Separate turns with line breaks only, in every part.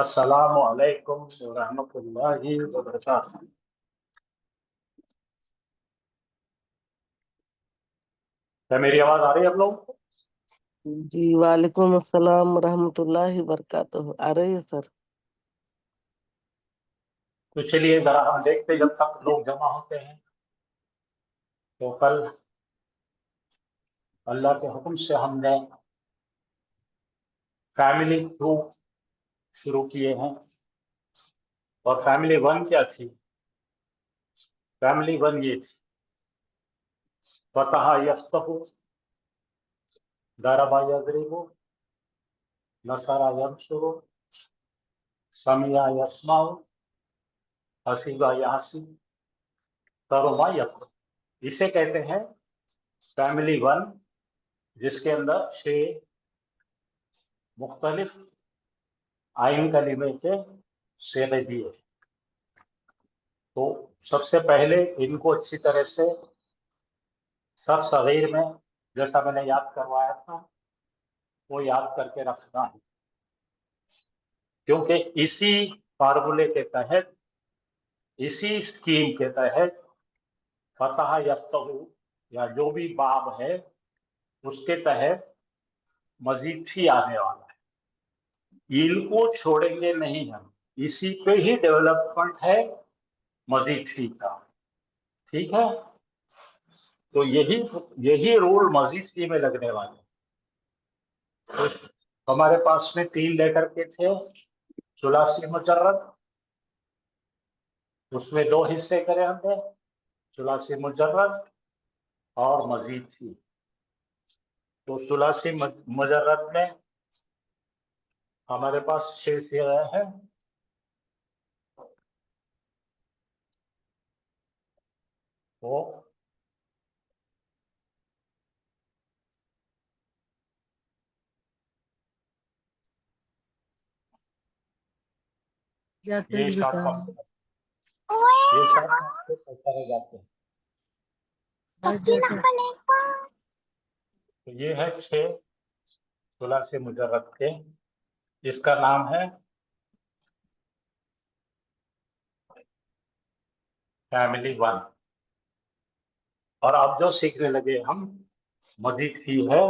अस्सलामु अलैकुम व रहमतुल्लाहि व बरकातुहू। क्या मेरी आवाज आ रही है आप लोगों को?
जी वालेकुम अस्सलाम रहमतुल्लाहि बरकातुहू। आ रही है सर।
तो चलिए जरा हम देखते हैं, जब तक लोग जमा होते हैं तो कल अल्लाह के हुक्म से हमने फैमिली 2 शुरू किए हैं। और फैमिली 1 क्या थी? फैमिली 1 ये थी, फतहा यफ्तहु, दरबा यदरिबु, नसरा यंसुरु, समिया यस्माउ, हसीबा यासी, तरुमा यकुर। इसे कहते हैं फैमिली 1, जिसके अंदर 6 मुख्तलिफ आइन कलीमे के शेरे दिए। तो सबसे पहले इनको अच्छी तरह से सर सगीर में, जैसा मैंने याद करवाया था, वो याद करके रखना है, क्योंकि इसी फार्मूले के तहत, इसी स्कीम के तहत फतह यफ्तहु या जो भी बाब है उसके तहत मजीद फी आने वाला है। इनको छोड़ेंगे नहीं हम, इसी पे ही डेवलपमेंट है मजीद फी का। ठीक है, तो यही रूल मजीद फी में लगने वाले। तो हमारे पास में 3 लेटर के थे, सुलासी मुजर्रद। उसमें 2 हिस्से करे हमने, सुलासी मुजर्रद और मजीद फी। तो सुलासी मुजर्रद में हमारे पास 6 सिगरे हैं। वो ये शॉर्ट करे जाते हैं। तो ये है 6 सुलासी मुजर्रद के। इसका नाम है फैमिली 1। और अब जो सीखने लगे हम, मजीद फी है।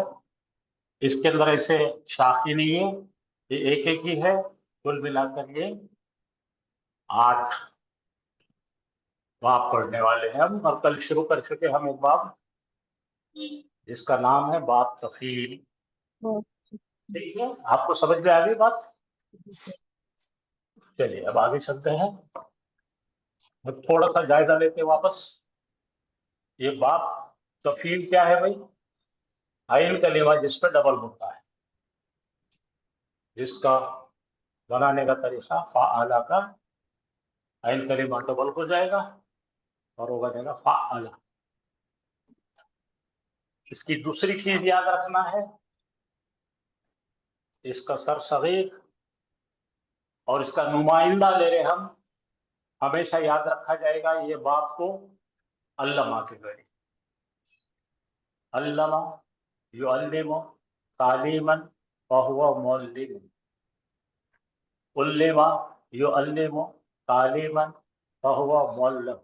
इसके अंदर ऐसे शाखी नहीं है, ये एक एक ही है। कुल मिलाकर ये 8 बाब पढ़ने वाले हैं हम। और कल शुरू कर चुके हम एक बाब, जिसका नाम है बाब तफील। ठीक है, आपको समझ में आ गई बात? चलिए अब आगे चलते हैं। अब थोड़ा सा जायजा लेते हैं वापस। ये बाब तफील क्या है भाई? आइन कलीमा जिस पर डबल होता है, जिसका बनाने का तरीका फ़ाअला का आइन कलीमा डबल हो जाएगा और वो बनेगा फ़ाअला। इसकी दूसरी चीज याद रखना है, इसका सर सगीर और इसका नुमाइंदा ले रहे हम। हमेशा याद रखा जाएगा ये बाप को अल्लमा के गए। अल्लमा युअल्लिमु तालीमन फहुवा मुअल्लिम। उल्लिमा युअल्लिमु तालीमन फहुवा मुअल्लिम।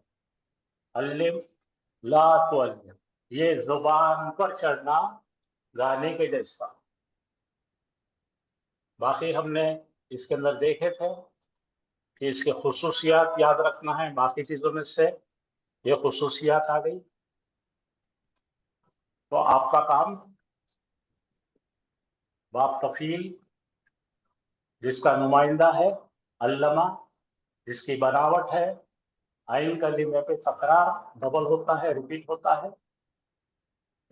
अल्लिम ला तुअल्लिम। ये जुबान पर चढ़ना गाने के जैसा। बाकी हमने इसके अंदर देखे थे कि इसके खुसूसियात याद रखना है। बाकी चीजों में से ये खुसूसियात आ गई। तो आपका काम बाप तफील, जिसका नुमाइंदा है अल्लमा, जिसकी बनावट है आइन कलीमे पे तकरार डबल होता है, रिपीट होता है,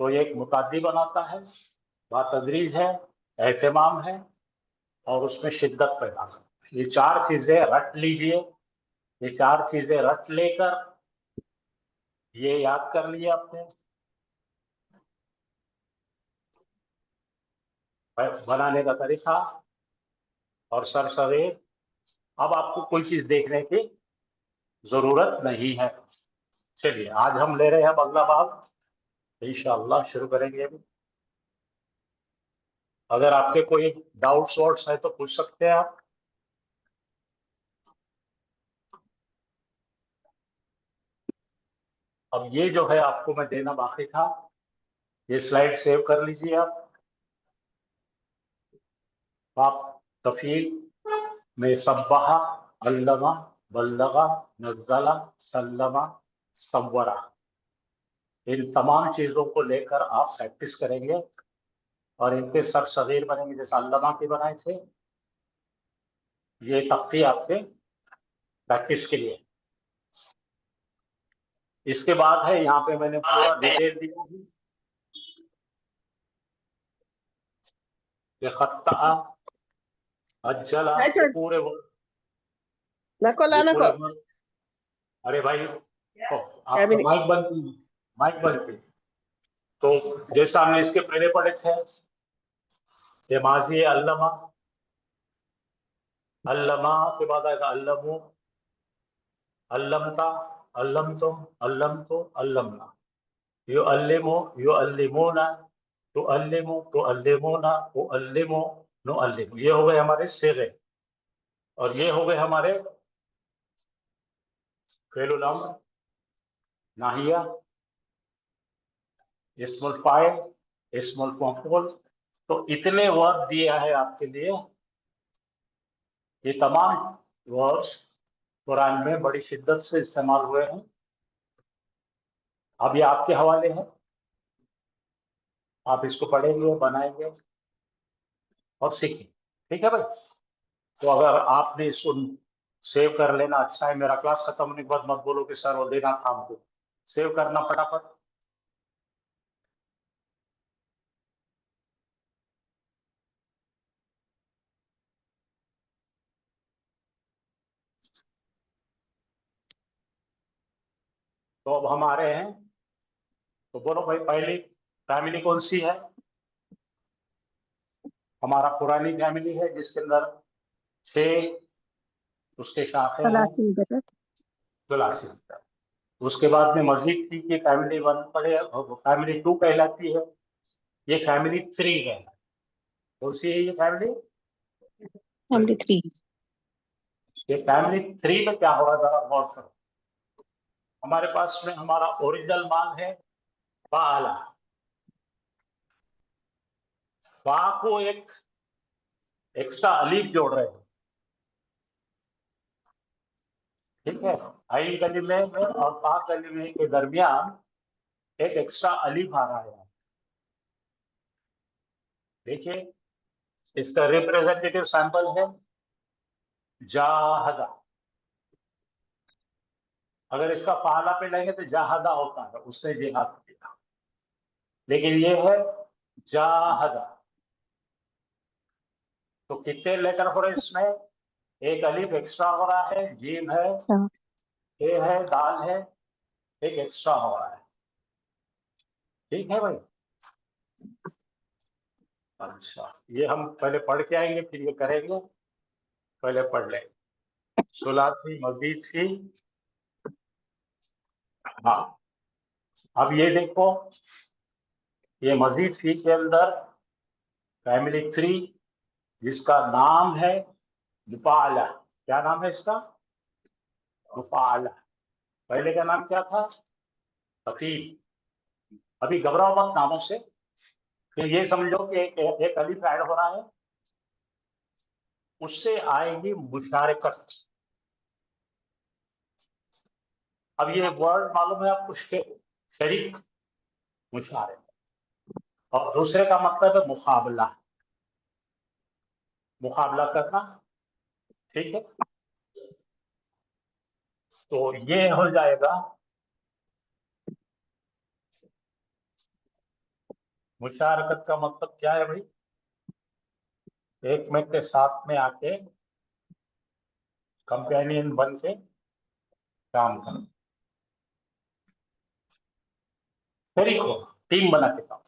तो ये एक मुतादी बनाता है। बातदरीज है, एहतमाम है और उसमें शिद्दत पैदा करता है। ये 4 चीजें रट लीजिए। ये 4 चीजें रट लेकर ये याद कर लिए आपने। बनाने का तरीका और सरसरे। अब आपको कोई चीज देखने की जरूरत नहीं है। चलिए आज हम ले रहे हैं अगला बाब, इंशाअल्लाह शुरू करेंगे अभी। अगर आपके कोई डाउट्स वॉट्स है तो पूछ सकते हैं आप। अब ये जो है आपको मैं देना बाकी था, ये स्लाइड सेव कर लीजिए आप तफील में सब्बहा, अल्लमा, बल्लगा, नज़्ज़ला, सल्लमा, सव्वरा, इन तमाम चीजों को लेकर आप प्रैक्टिस करेंगे और इनके सर सगीर बनेंगे जैसे अल्लमा के बनाए थे। ये तख्ती आपके प्रैक्टिस के लिए। इसके बाद है यहाँ पे मैंने पूरा डिटेल दिया है कि खत्ता, अज्जला, ये पूरे वर्ड। अरे भाई तो आपका माइक बंद कीजिए, माइक बंद कीजिए। तो जैसा हमने इसके पहले पढ़े थे, ये माजी है अल्लमा, अल्लमा के बाद आएगा अल्लमू, अल्लमता, अल्लमतुम, अल्लमतु, अल्लमना, युअल्लिमु, युअल्लिमूना, तुअल्लिमु, तुअल्लिमूना, उअल्लिमु, नुअल्लिमु। ये हो गए हमारे सिगे और ये हो गए हमारे फेलुल अम्र, नाहिया, इस्मुल फाइल, इस्मुल मफऊल। तो इतने वर्ड दिया है आपके लिए। ये तमाम वर्ड्स कुरान में बड़ी शिद्दत से इस्तेमाल हुए हैं। अब ये आपके हवाले है, आप इसको पढ़ेंगे, बनाएंगे और सीखेंगे। ठीक है भाई। तो अगर आपने इसको सेव कर लेना अच्छा है। मेरा क्लास खत्म होने के बाद मत बोलो कि सर वो देना था हमको। सेव करना फटाफट। तो अब हम आ रहे हैं। तो बोलो भाई, पहली फैमिली कौन सी है? हमारा पुरानी फैमिली है जिसके अंदर 6 उसके शाखे हैं, तुलासी। उसके बाद में मजीद की फैमिली 1 पड़े, फैमिली 2 कहलाती है। ये फैमिली 3 है। कौन सी है ये फैमिली?
फैमिली 3।
ये फैमिली 3 में क्या होगा जरा गौर करो। हमारे पास में हमारा ओरिजिनल मान है फाला। फा को एक एक्स्ट्रा अलीफ जोड़ रहे हैं। ठीक है, आइन कलीमे में और फा कलीमे के दरमियान एक एक्स्ट्रा अलीफ आ रहा है। देखिए, इसका रिप्रेजेंटेटिव सैंपल है जाहदा। अगर इसका फाला पे लेंगे तो जाहदा होता है, उसने जिहाद किया। लेकिन ये है जाहदा। तो कितने लेटर हो रहे इसमें? एक अलीफ एक्स्ट्रा हो रहा है, जीम है, ए है, दाल है, एक एक्स्ट्रा हो रहा है। ठीक है भाई। अच्छा, ये हम पहले पढ़ के आएंगे फिर ये करेंगे। पहले पढ़ लेंगे सुलासी मजीद की। हाँ, अब ये देखो, ये मजीद फी के अंदर फैमिली 3 जिसका नाम है मुफाला। क्या नाम है इसका? मुफाला। पहले का नाम क्या था? खतीब। अभी घबराओ मत नामों से। फिर ये समझो कि एक अलीफ ऐड हो रहा है, उससे आएगी मुशारकत। अब ये वर्ड मालूम है आपको, शरीक, मुशारक। और दूसरे का मतलब है मुकाबला, मुकाबला करना। ठीक है, तो ये हो जाएगा मुशारकत का मतलब क्या है भाई? एक में के साथ में आके कंपेनियन बन के काम करना, शरीक हो, टीम बना के काम।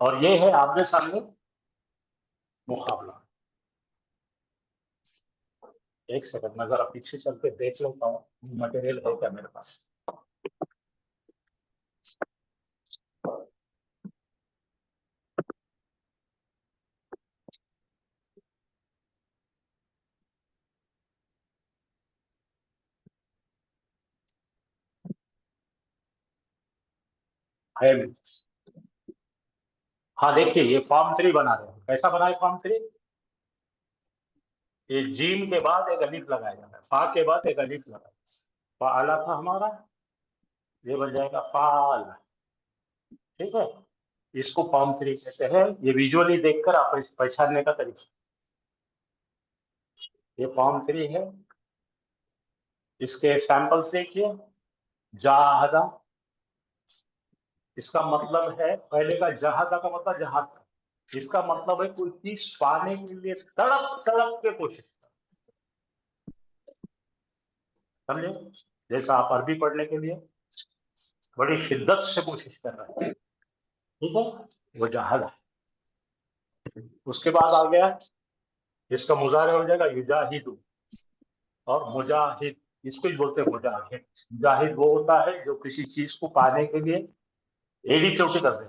और ये है आमने सामने मुकाबला। एक सेकंड, मैं जरा पीछे चल के देख लेता हूँ मटेरियल है क्या मेरे पास। IMS। हाँ देखिए, ये फॉर्म 3 बना रहे हैं। कैसा बना है फॉर्म 3? ये जीम के बाद एक अलिफ लगाया जाता है, फा के बाद एक अलिफ लगाया, फाला था हमारा, ये बन जाएगा फाल। ठीक है, इसको फॉर्म 3 कहते हैं। ये विजुअली देखकर आप इसे पहचानने का तरीका। ये फॉर्म 3 है, इसके सैंपल्स देखिए। जाहदा, इसका मतलब है, पहले का जहादा का मतलब जहाद, इसका मतलब है कोई चीज पाने के लिए तड़प तड़प के कोशिश, समझे? जैसा आप अरबी पढ़ने के लिए बड़ी शिद्दत से कोशिश कर रहे हैं, ठीक है, वो जहाद है। उसके बाद आ गया, इसका मुजारे हो जाएगा युजाहिदु, और मुजाहिद, इसको ही बोलते हैं मुजाहिद। मुजाहिद वो होता है जो किसी चीज को पाने के लिए एड़ी चोटी कर दे।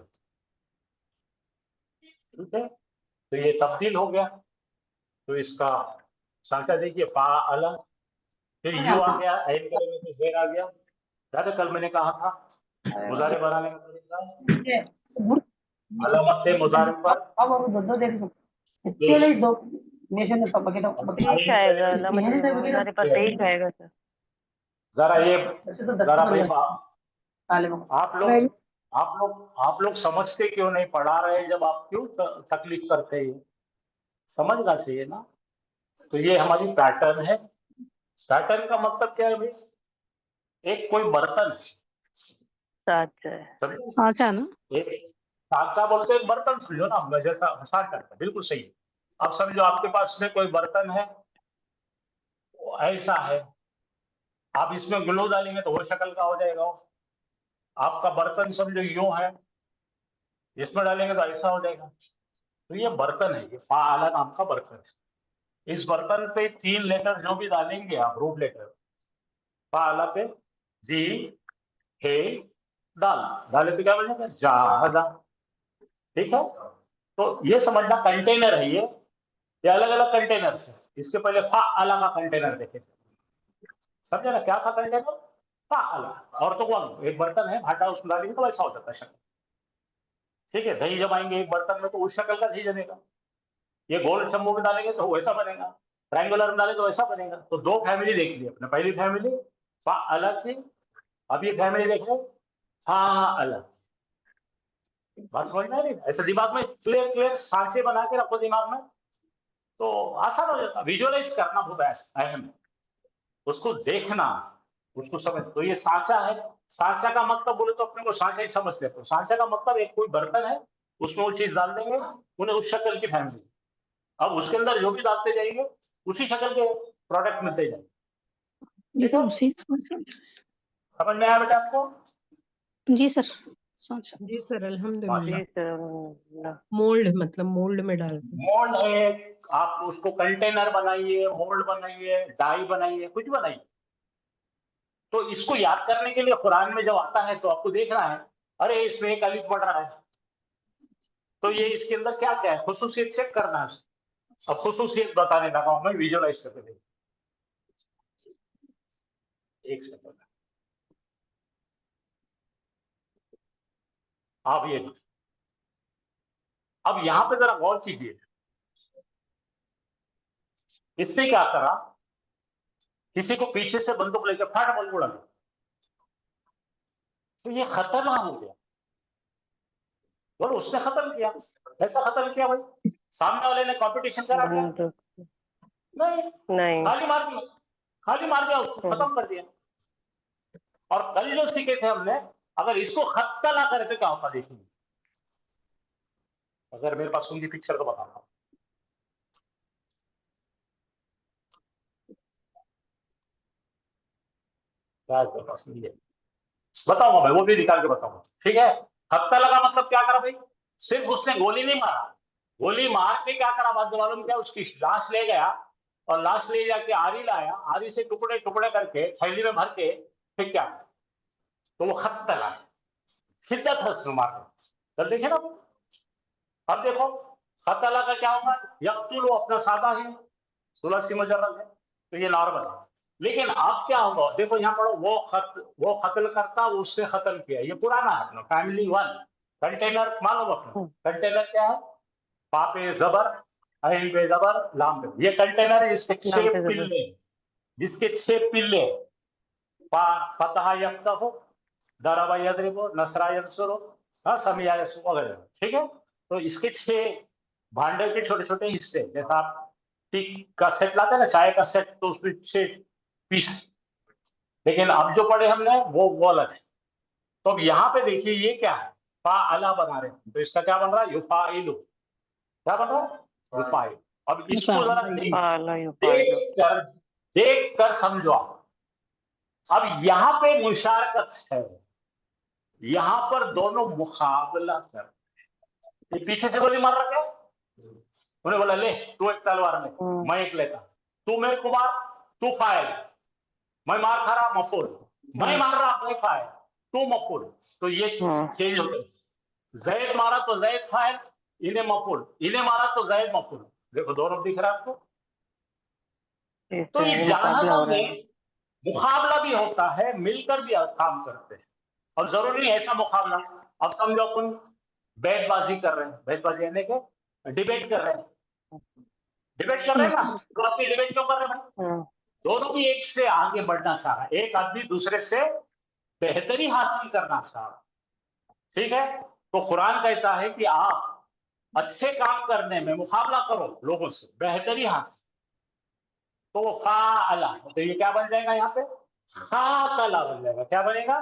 ठीक है, तो ये तब्दील हो गया। तो इसका सांचा देखिए, फा अला, फिर यू आ गया, ऐन करने में जेर आ गया। याद है कल मैंने कहा था मुजारे बनाने का तरीका, अलामत से मुजारे पर
तेईस आएगा, हमारे पास 23 आएगा सर।
जरा ये, जरा भाई आप लोग समझते क्यों नहीं? पढ़ा रहे जब आप क्यों तकलीफ करते हैं? समझना चाहिए ना। तो ये हमारी पैटर्न है। पैटर्न का मतलब क्या है भाई? एक कोई बर्तन,
सात है।
साचा ना,
एक सांचा बोलते हैं, बर्तन समझो ना, जैसा सांचा है, बिल्कुल सही है। अब समझो आपके पास में कोई बर्तन है, वो ऐसा है, आप इसमें ग्लू डालेंगे तो वो शक्ल का हो जाएगा। आपका बर्तन समझो यूं है, इसमें डालेंगे तो ऐसा हो जाएगा। तो ये बर्तन है, ये फाला नाम का बर्तन है। इस बर्तन पे 3 लेटर जो भी डालेंगे आप, रूट लेटर, फाला पे जी हे दाल डाले तो क्या बनेगा? जाहदा। ठीक है, तो ये समझना कंटेनर है ये अलग अलग कंटेनर है। इसके पहले फा अला का कंटेनर देखे थे, समझे ना? क्या था कंटेनर? फा अला। और तो कौन, एक बर्तन है, भाटा, उसमें डालेंगे तो वैसा हो जाता है शक्ल। ठीक है, दही जमाएंगे एक बर्तन में तो उस शक्ल का दही जमेगा। ये गोल शंभू में डालेंगे तो वैसा बनेगा, ट्रायंगुलर में डालेंगे तो वैसा बनेगा। तो 2 फैमिली देख ली अपने, पहली फैमिली फा अलग थी, अब ये फैमिली देख लो फा अलग। बात समझ में आ रही है? ऐसे दिमाग में क्लियर क्लियर सांचे बना के रखो दिमाग में, तो आसान हो जाता। विजुअलाइज करना बहुत अहम है, उसको देखना, उसको समझ। तो ये सांचा है। सांचा का मतलब बोले तो अपने को सांचा ही समझ लेते हो। सांचा का मतलब एक कोई बर्तन है, उसमें वो चीज डाल देंगे, उन्हें उस शक्ल की फैमिली। अब उसके अंदर जो भी डालते जाएंगे उसी शक्ल के प्रोडक्ट मिलते जाएंगे।
ये सब उसी
समझ में आया बेटा आपको?
जी सर, साचा
जी सर, अल्हम्दुलिल्लाह।
जी सर।
मोल्ड मतलब मोल्ड में डालते हैं।
मोल्ड है, आप उसको कंटेनर बनाइए, मोल्ड बनाइए, डाई बनाइए, कुछ बनाइए। तो इसको याद करने के लिए कुरान में जब आता है तो आपको देखना है, अरे इसमें एक अलिफ बढ़ रहा है, तो ये इसके अंदर क्या क्या है, खुसूसियत चेक करना है। अब खुसूसियत बताने लगा हूं मैं, विजुअलाइज करके देखिए। एक सेकंड, आप ये, अब यहां पे जरा गौर कीजिए, इससे क्या करा, किसी को पीछे से बंदूक लेकर फट बंदूक उड़ा दी, तो ये खतरनाक हो गया। और उसने खत्म किया, ऐसा खत्म किया भाई, सामने वाले ने कंपटीशन करा दिया? नहीं,
नहीं।
खाली मार दिया, खाली मार दिया, उसको खत्म कर दिया। और कल जो सीखे थे हमने, अगर इसको खत ला करके क्या होता देखिए, अगर मेरे पास होंगी पिक्चर तो बताऊंगा। क्या मेरे पास नहीं है, बताऊंगा भाई, वो भी निकाल के बताऊंगा। ठीक है, हत्ता लगा मतलब क्या करा भाई? सिर्फ उसने गोली नहीं मारा, गोली मार के क्या करा बाद में मालूम क्या? उसकी लाश ले गया, और लाश ले जाके आरी लाया, आरी से टुकड़े टुकड़े करके थैली में भर के फिर क्या, तो वो खत लगा, शिद्दत है उसमें मारने। तब देखे ना, अब देखो खत लगा क्या होगा, यकतुल, वो अपना सादा है, सुलसी मुजर्रद है, तो ये नॉर्मल है। लेकिन अब क्या होगा, देखो यहाँ पढ़ो, वो कत्ल करता, उसने खत्म किया, ये पुराना है अपना फैमिली वन। कंटेनर मालूम अपना, कंटेनर क्या है, पा पे जबर, अइन पे जबर, लाम पे, ये कंटेनर है, इसके
लाम
6
पे जबर।
पिल्ले, जिसके 6 पिल्ले, पा फतहा यफ्तहु, दरबा यदरिबु, नसरा यंसुरु, समिया यसु वगैरह, ठीक है। तो इसके 6 भांडे के छोटे छोटे हिस्से, जैसा आप टी का सेट लाते हैं ना, चाय का सेट, तो उसमें 6 पीस। लेकिन अब जो पढ़े हमने वो अलग है। तो अब यहाँ पे देखिए ये क्या है, फा अला बना रहे हैं, तो इसका क्या बन रहा है, युफाइलु, क्या बन रहा है, युफाइल। अब इसको जरा देख कर समझो आप। अब यहाँ पे मुशारकत है, यहाँ पर दोनों मुकाबला कर, ये पीछे से गोली मार रहा क्या, उन्हें बोला ले तू एक तलवार ले, मैं एक लेता, तू मेरे को मार, तू फाइल, मैं मार खा रहा मफूल, मैं मार रहा मैं फाइल, तू मफूल। तो ये चेंज हो गया, जैद मारा तो जैद फाइल, इन्हें मफूल, इन्हें मारा तो जैद मफूल। देखो दोनों दिख रहा है आपको। तो ये जहां में मुकाबला भी होता है, मिलकर भी काम करते हैं, और जरूरी नहीं ऐसा मुकाबला। अब समझो अपन बैटबाजी कर रहे हैं, बैटबाजी यानी कि डिबेट कर रहे हैं, डिबेट कर रहे हैं ना, तो अपनी डिबेट क्यों कर रहे हैं भाई, दोनों भी एक से आगे बढ़ना चाह रहा है, एक आदमी दूसरे से बेहतरी हासिल करना चाह रहा है, ठीक है। तो कुरान कहता है कि आप अच्छे काम करने में मुकाबला करो लोगों से, बेहतरी हासिल। तो वो फाअला, तो ये क्या बन जाएगा यहाँ पे, खातला बन जाएगा, क्या बनेगा,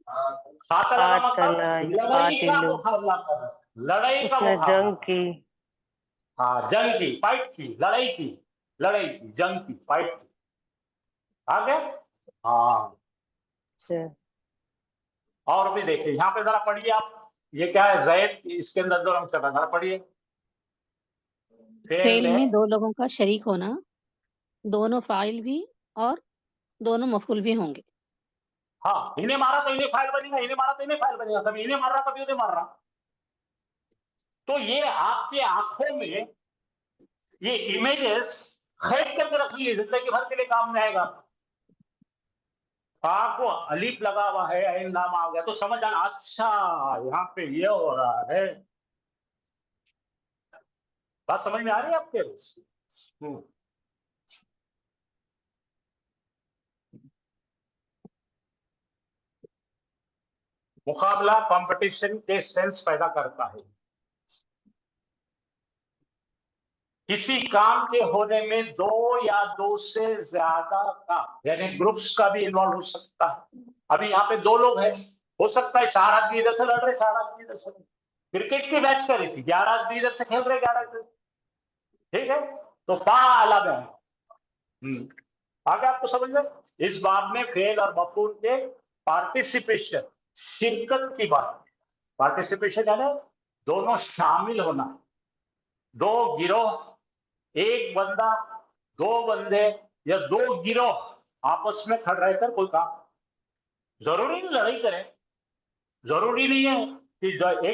खातला का मतलब लड़ाई का मुकाबला कर रहा है, लड़ाई का मुकाबला,
जंग की,
हाँ जंग की, फाइट की, लड़ाई की, लड़ाई की, जंग की, फाइट की, आगे। हाँ और भी देखिए यहाँ पे जरा पढ़िए आप, ये क्या है, जैद, इसके अंदर जो हम चल रहा, जरा पढ़िए।
फेल में 2 लोगों का शरीक होना, दोनों फाइल भी और दोनों मफूल भी होंगे।
हाँ, इन्हें मारा तो इन्हें फाइल बनेगा, इन्हें मारा तो इन्हें फाइल बनेगा, कभी इन्हें मार रहा कभी उन्हें मार रहा। तो ये आपके आंखों में ये इमेजेस खैद करके रख लीजिए, जिंदगी भर के लिए काम में आएगा। को अलीफ लगा हुआ है, ऐन नाम आ गया तो समझ आना, अच्छा यहाँ पे ये हो रहा है, बात समझ में आ रही है आपके। मुकाबला कंपटीशन के सेंस पैदा करता है, किसी काम के होने में 2 या 2 से ज्यादा का, यानी ग्रुप्स का भी इन्वॉल्व हो सकता है। अभी यहाँ पे 2 लोग हैं, हो सकता है 4 आदमी इधर से लड़ रहे, 4 आदमी इधर से, क्रिकेट की मैच करी थी, 11 आदमी इधर से खेल रहे, 11 इधर, ठीक है। तो फाअला में आगे आपको समझ में, इस बात में फेल और मफूल के पार्टिसिपेशन, शिरकत की बात, पार्टिसिपेशन यानी दोनों शामिल होना, 2 गिरोह, एक बंदा, 2 बंदे या 2 गिरोह आपस में खड़ रहकर कोई काम, जरूरी नहीं लड़ाई करें, जरूरी नहीं है कि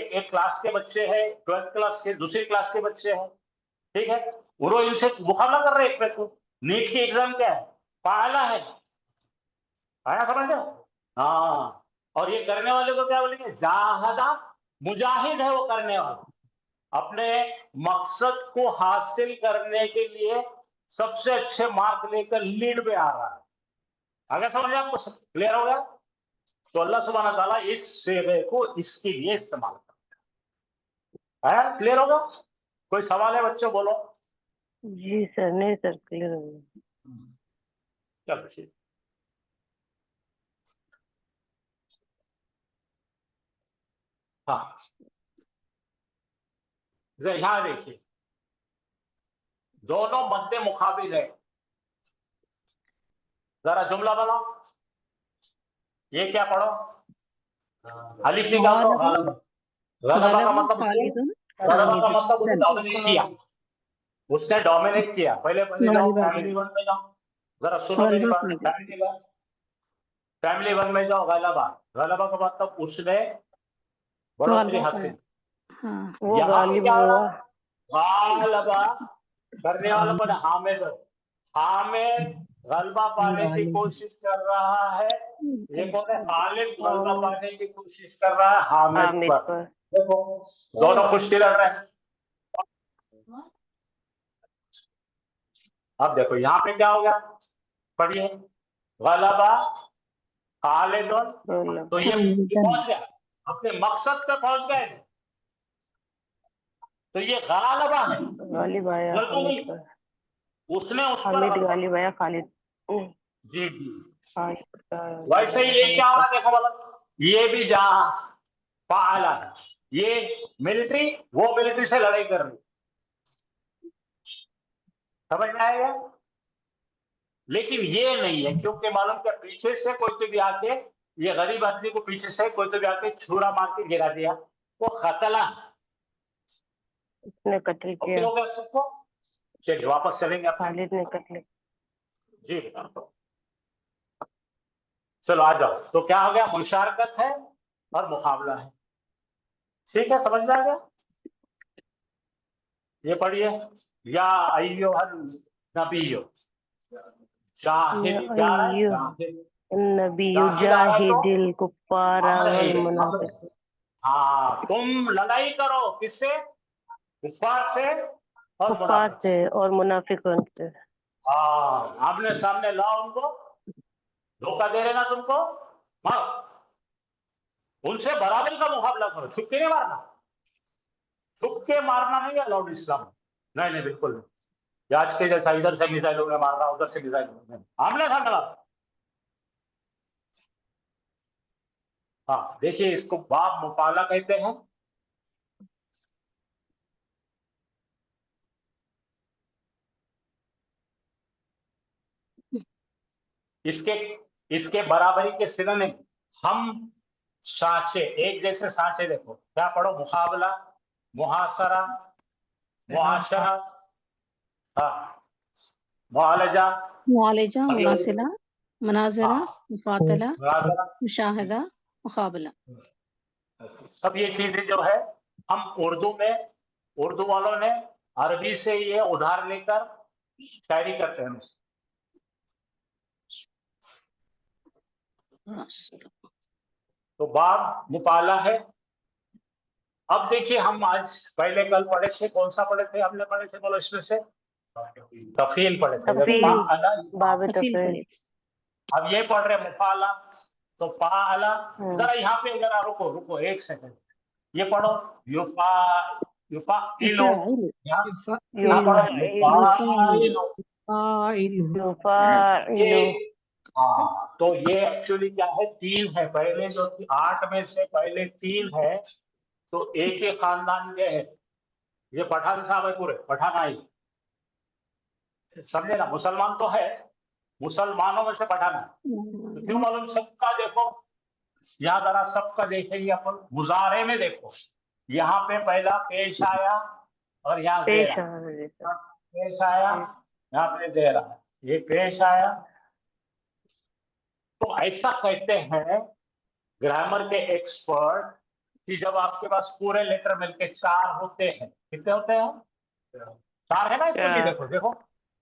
एक क्लास के बच्चे हैं, 12th क्लास के, दूसरी क्लास के बच्चे हैं, ठीक है, वो इनसे मुकाबला कर रहे हैं। एक को नीट की एग्जाम क्या है, पाला है, आया समझ। हाँ, और ये करने वाले को क्या बोलेंगे, जाहदा, मुजाहिद है वो करने वाला, अपने मकसद को हासिल करने के लिए सबसे अच्छे मार्क लेकर लीड पे आ रहा है। आगे समझ आपको, क्लियर हो गया। तो अल्लाह सुब्हान व तआला इस सेवे को इसके लिए इस्तेमाल करता है, क्लियर होगा। कोई सवाल है बच्चों, बोलो।
जी सर, नहीं सर, क्लियर हो गया।
चलो ठीक, हाँ यहां देखिए, दोनों मद्दे मुकाबिल है, जरा जुमला बनाओ। ये क्या पढ़ो, अलिफ निकाल दो, गलबा का मतलब उसने डोमिनेट किया, उसने डोमिनेट किया। पहले जाओ फैमिली 1 में जाओ, जरा सुनो मेरी बात, फैमिली 1 में जाओ, गलबा, गलबा का मतलब उसने बढ़ोतरी हासिल,
वो गालिब हुआ,
गलबा करने वाला कौन है, हामिद, हामिद गलबा पाने की
गालिब।
कोशिश कर रहा है। ये कौन है? खालिद गलबा पाने की कोशिश कर रहा है हामिद
हामिद
पर।
पर।
देखो दोनों कुश्ती लड़ रहे हैं। अब देखो यहाँ पे क्या हो गया, पढ़िए। गलबा खालिदुन, तो ये पहुंच गया अपने मकसद पे, पहुंच गए। तो ये गालिबा है,
गालिब आया
गलबा
हामिद
नहीं।
पर।
उसने उस पर
हामिद
गलबा।
गालिब आया खालिद।
जी जी।
हामिद
वैसे ही ये क्या हो रहा है, देखो मतलब ये भी जा फाला है, ये मिलिट्री, वो मिलिट्री से लड़ाई कर रही, समझ में आएगा। लेकिन ये नहीं है, क्योंकि मालूम क्या, पीछे से कोई तो भी आके, ये गरीब आदमी को पीछे से कोई तो भी आके छुरा मार के गिरा दिया, वो खतला।
उसने कत्ल
ओके
किया।
हो गया सबको। चलिए वापस चलेंगे अपने।
खालिद ने कत्ल।
जी चलो आ जाओ। तो क्या हो गया, मुशारकत है और मुकाबला है। ठीक है, समझ में आ गया। ये पढ़िए। या अय्युहन नबियो, जाहिद क्या आ रहा है, जाहिद।
नबी
जाहिद आ रहा है तो
युजाहिदिल कुफ्फार वल मुनाफिक।
हाँ, तुम लड़ाई करो किससे, कुफ्फार से और
कुफ्फार
मुनाफिक
से
से।
और मुनाफिकों से।
हाँ, आमने सामने लाओ उनको, धोखा दे रहे ना तुमको, मारो। उनसे बराबरी का मुकाबला करो, छुप के नहीं मारना। छुप के मारना नहीं अलाउड इस्लाम में। नहीं नहीं, बिल्कुल नहीं। आज के जैसा इधर से मिसाइलों में मार रहा, उधर से मिसाइल, आमने सामने मारो। हाँ देखिए, इसको बाब मुकाला कहते हैं। इसके इसके बराबरी के सिनोनिम हम सांचे, एक जैसे सांचे। देखो क्या पढ़ो, मुकाबला, मुहासरा, मुआशरा, हाँ, मुआलजा,
मुआलजा,
अभी
मुनासिला, मुनाजरा,
हाँ,
मुफातला,
मुनाजरा।
मुशाहिदा, मुकाबला।
सब ये चीजें जो है, हम उर्दू में, उर्दू वालों ने अरबी से ये उधार लेकर शायरी करते हैं। तो बाब मुकाला है। अब देखिए, हम आज पहले कल पढ़े थे, कौन सा पढ़े थे हमने, पढ़े थे बोलो इसमें से, तफील पढ़े थे।
तफील,
फाअला,
बाब
तफील
तफील।
पढ़े।
अब ये पढ़ रहे मुफाला, तो फाअला।
हम्म।
जरा यहाँ पे जरा रुको रुको एक सेकंड, ये पढ़ो युफा, युफा इलो,
युफाइल,
यहाँ पढ़ो
युफाइल,
युफाइलो।
फाइलु।
ये
युफाइल।
हाँ, तो ये एक्चुअली क्या है, तीन है पहले, जो 8 में से पहले 3 है, तो एक ही खानदान के है। ये पठान साहब है, पूरे पठान आई, समझे ना। मुसलमान तो है, मुसलमानों में से पठान है। तो क्यों मालूम, सबका देखो, यहाँ जरा सबका देखेंगे अपन, मुजारे में देखो, यहाँ पे पहला पेश आया और यहाँ
पेश
जेरा,
आ।
पेश आया, यहाँ पे जेरा, ये पेश आया। तो ऐसा कहते हैं ग्रामर के एक्सपर्ट कि जब आपके पास पूरे लेटर मिलके 4 होते हैं, कितने होते हैं, 4 है ना इसमें भी, देखो देखो,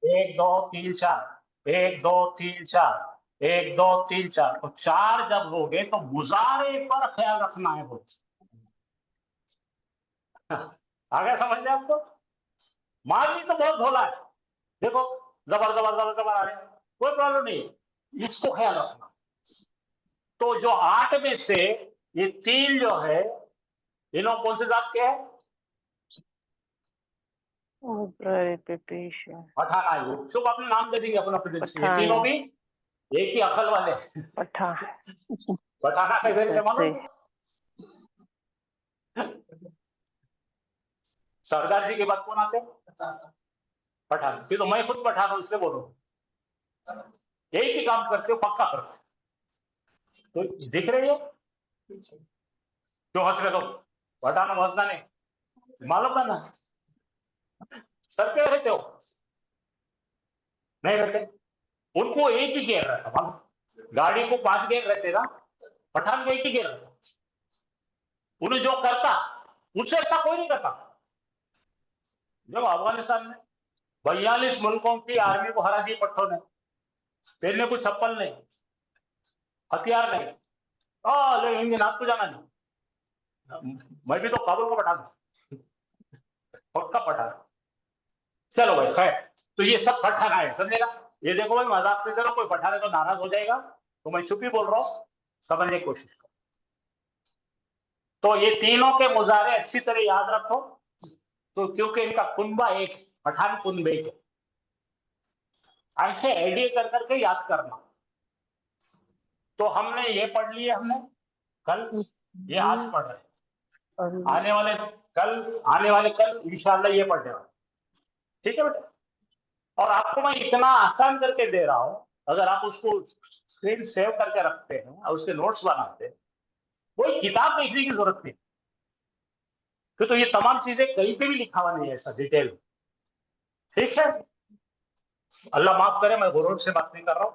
1 2 3 4, 1 2 3 4, 1 2 3 4, तो 4 जब हो गए तो मुजारे पर ख्याल रखना है बहुत। आगे समझ में आपको। माजी तो बहुत धोला है, देखो जबर जबर जबर जबर आ रहे हैं, कोई प्रॉब्लम नहीं है, इसको ख्याल रखना। तो जो 8 में से ये 3 जो है, इन्हों कौन से जात के हैं,
पेश है।
पठान आए हो, सब अपने नाम दे देंगे अपन अपने दिल से, ये
पठान।
तीनों भी एक ही अकल वाले।
पठान।
अच्छा,
पठाना कैसे थे मालूम, सरदार जी के बाद कौन आते, पठान। फिर तो मैं खुद पठान हूं, इसलिए बोलो, एक ही काम करते हो, पक्का करते हो। तो दिख रही है, क्यों हंस रहे हो, पठान हंसना नहीं, मालूम है ना। सर पे रहते हो, नहीं रहते। उनको एक ही गियर रहता, मालूम, गाड़ी को 5 गियर रहते ना, पठान को एक ही गियर रहता। उन्हें जो करता उससे अच्छा कोई नहीं करता। जब अफगानिस्तान में 42 मुल्कों की आर्मी को हरा दी पट्टों ने, पहनने को चप्पल नहीं, हथियार नहीं, ले इंडियन आपको जाना नहीं, मैं भी तो काबुल को पटा दूं, पक्का पटा। चलो भाई खैर, तो ये सब पठाना है, समझेगा। ये देखो भाई, मजाक से करो, कोई पठाने तो नाराज हो जाएगा, तो मैं चुप ही बोल रहा हूँ, समझने की कोशिश करो। तो ये तीनों के मुजारे अच्छी तरह याद रखो, तो क्योंकि इनका कुनबा एक, पठान कुनबे के, ऐसे आइडिया कर करके याद करना। तो हमने ये पढ़ लिए, हमने कल, ये आज पढ़ रहे हैं, आने वाले कल इंशाल्लाह ये पढ़ने वाले, ठीक है बेटा। और आपको मैं इतना आसान करके दे रहा हूं, अगर आप उसको स्क्रीन सेव करके रखते हैं और उसके नोट्स बनाते हैं, कोई किताब देखने की जरूरत नहीं, फिर तो ये तमाम चीजें कहीं पे भी लिखा हुआ नहीं है ऐसा डिटेल, ठीक है। अल्लाह माफ करे, मैं गुरूर से बात नहीं कर रहा हूं।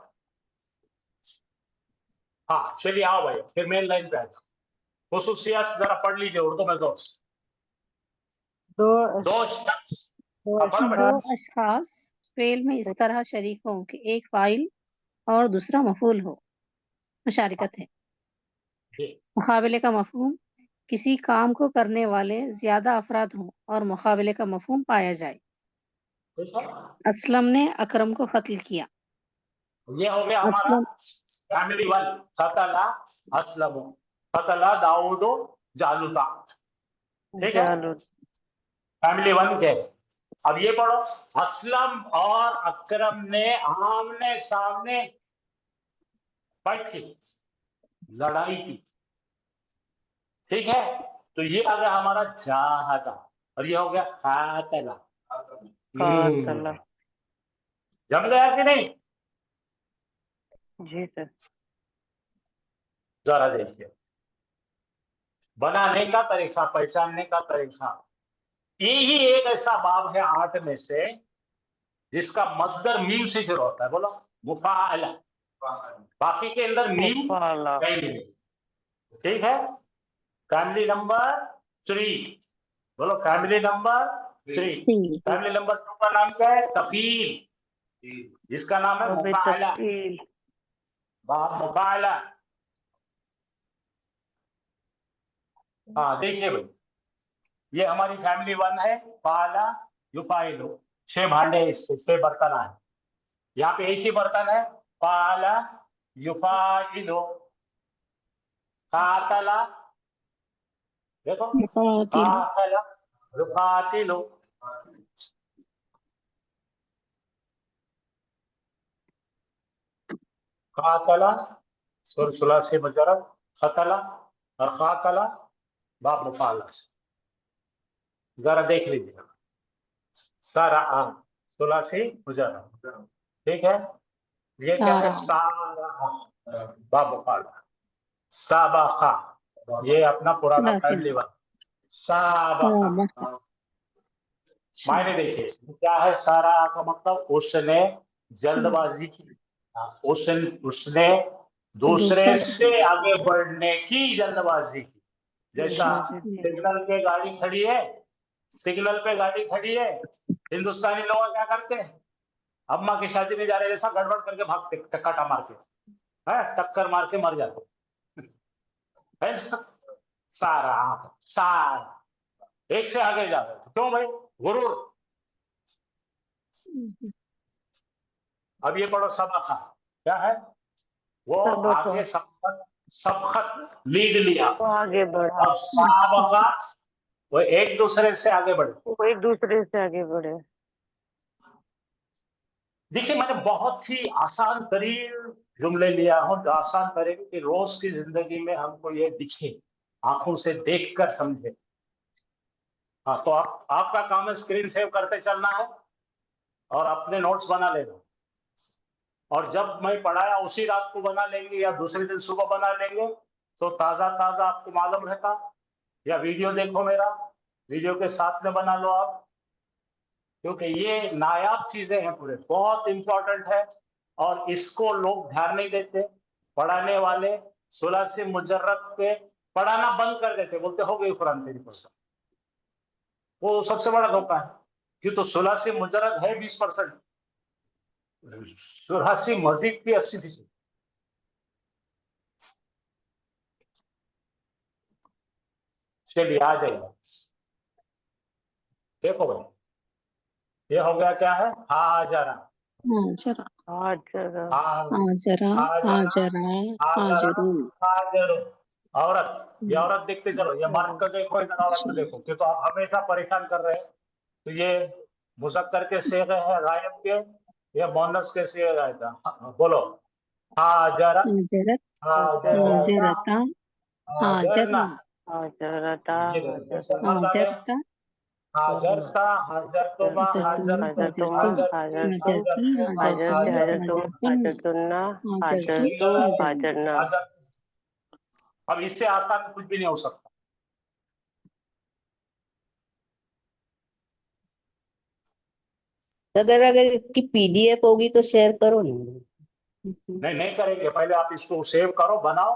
हाँ चलिए आओ भाई, फिर मेन लाइन पे आ जाओ। खुसूसियात जरा पढ़ लीजिए उर्दू में जोर से। दो शख्स, हाँ, पढ़ो बेटा।
दो अशखास फेल में इस तरह शरीक हों कि एक फाइल और दूसरा मफूल हो, मुशारिकत है।
जी,
मुकाबले का मफहूम, किसी काम को करने वाले ज्यादा अफराद हों और मुकाबले का मफहूम पाया जाए।
ठीक है।
असलम ने अकरम को कत्ल किया।
ये हो गया हमारा
असलम
फैमिली वन, फतला असलम, फतला दाऊदो जालूता, ठीक है,
जालूद।
फैमिली वन के। अब ये पढ़ो, असलम और अकरम ने आमने सामने फाइट की, लड़ाई की, ठीक है। तो ये आ गया हमारा जाहदा, और ये हो गया खातला।
कातला।
जम गया कि नहीं?
जी सर।
जरा देखिए, बनाने का तरीका, पहचानने का तरीका, यही एक ऐसा बाब है 8 में से जिसका मस्दर मीम से शुरू होता है। बोलो मुफाअला, बाकी के अंदर मीम
मुफाला।
कहीं नहीं, ठीक है। फैमिली नंबर 3, बोलो फैमिली नंबर 3। फैमिली नंबर 2 का नाम क्या है? तफील, जिसका नाम है मुफाअला,
तफील।
बाब मुफाअला। हाँ देखिए भाई, ये हमारी फैमिली 1 है, फाला युफाइलु, 6 भांडे इसके, 6 बर्तन है। यहाँ पे एक ही बर्तन है, फाला युफाइलु। कातला, देखो कातला युफातिलु, कातला सुलसुला से मुजरब, खतला और खातला बाब मुफाला से। जरा देख लीजिए, सारा सुला से मुजरब, ठीक है। ये क्या है? सारा बाब मुफाला। साबाखा, ये अपना पुराना फैमिली वन, साबाखा। मायने देखिए क्या है, सारा का मतलब उसने जल्दबाजी की, उसने दूसरे से आगे बढ़ने की जल्दबाजी की। जैसा सिग्नल पे गाड़ी खड़ी है, सिग्नल पे गाड़ी खड़ी है, हिंदुस्तानी लोग क्या करते हैं, अम्मा की शादी में जा रहे जैसा गड़बड़ करके भागते, टक्का मार के, है टक्कर मार के मर जाते, है ना। सारा सारा एक से आगे जा रहे थे, क्यों भाई? गुरूर। अब ये पढ़ो सबका, क्या है? वो आगे सबखत लीड लिया,
वो आगे बढ़ा,
और साबका वो एक दूसरे से आगे बढ़े।
वो एक दूसरे से आगे बढ़े।
देखिए मैंने बहुत ही आसान तरीन जुमले लिया हूं, जो आसान तरीके कि रोज की जिंदगी में हमको ये दिखे, आंखों से देखकर समझे। हाँ तो आपका काम है स्क्रीन सेव करते चलना है और अपने नोट्स बना लेना, और जब मैं पढ़ाया उसी रात को बना लेंगे या दूसरे दिन सुबह बना लेंगे, तो ताजा ताजा आपको मालूम रहता। या वीडियो देखो मेरा, वीडियो के साथ में बना लो आप, क्योंकि ये नायाब चीजें हैं, पूरे बहुत इंपॉर्टेंट है, और इसको लोग ध्यान नहीं देते। पढ़ाने वाले सुलासी मुजर्रद पे पढ़ाना बंद कर देते, बोलते हो गई कुरान तेरी परसेंट। वो सबसे बड़ा धोखा है, क्यों? तो सुलासी मुजर्रद है 20%, 84 मजीद की 80 थी। चलिए आ जाइए, देखो भाई ये हो गया क्या है, हाजरा,
हाजरा,
हाजरा,
हाजरा, हाजरा, हाजरू।
हाजरू। औरत, ये औरत देखते चलो, ये मर्द को देखो, इधर औरत को
अच्छा।
देखो, क्योंकि तो आप हमेशा परेशान कर रहे हैं। तो ये मुज़क्कर के सेगे है गायब के, ये मोनस के सेगे आएगा। बोलो हाजरा,
हाजरत,
हाजरता,
हाजरता,
हाजरना।
हाजरना,
हाजरता,
ये देखो कैसे
हाजरना,
मर्द आ गए,
हाजरता,
हाजरता, हाजरतुमा,
हाजरतुम,
हाजरतुम,
हाजरती,
हाजरतुम,
हाजरतुम,
हाजरती,
हाजरती,
हाजरतुम,
हाजरतुम, हाजरतुन्ना,
हाजरतु,
हाजरतु,
हाजरना।
हाजरना।
अब इससे आसान कुछ भी नहीं हो सकता।
अगर इसकी पीडीएफ होगी तो शेयर करो ना।
नहीं करेंगे, पहले आप इसको सेव करो, बनाओ,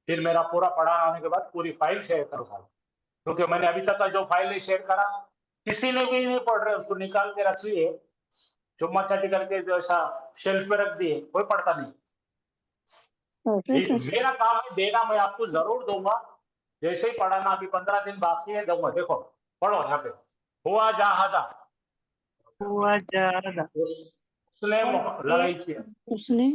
फिर मेरा पूरा पढ़ाना होने के बाद पूरी फाइल शेयर करो साहब। क्योंकि मैंने अभी तक का जो फाइल नहीं शेयर करा, किसी ने भी नहीं पढ़ रहे, उसको निकाल के रख लिए, चुम्मा चाटी करके जो ऐसा शेल्फ पे रख दिए, कोई पढ़ता नहीं।
प्रोफेसर,
मेरा काम है देना, मैं आपको जरूर दूंगा, जैसे ही पढ़ाना, अभी 15 दिन बाकी है, दूंगा। देखो पढ़ो यहाँ पे, हुआ जहादा,
हुआ जादा,
उसने लगाई थी,
उसने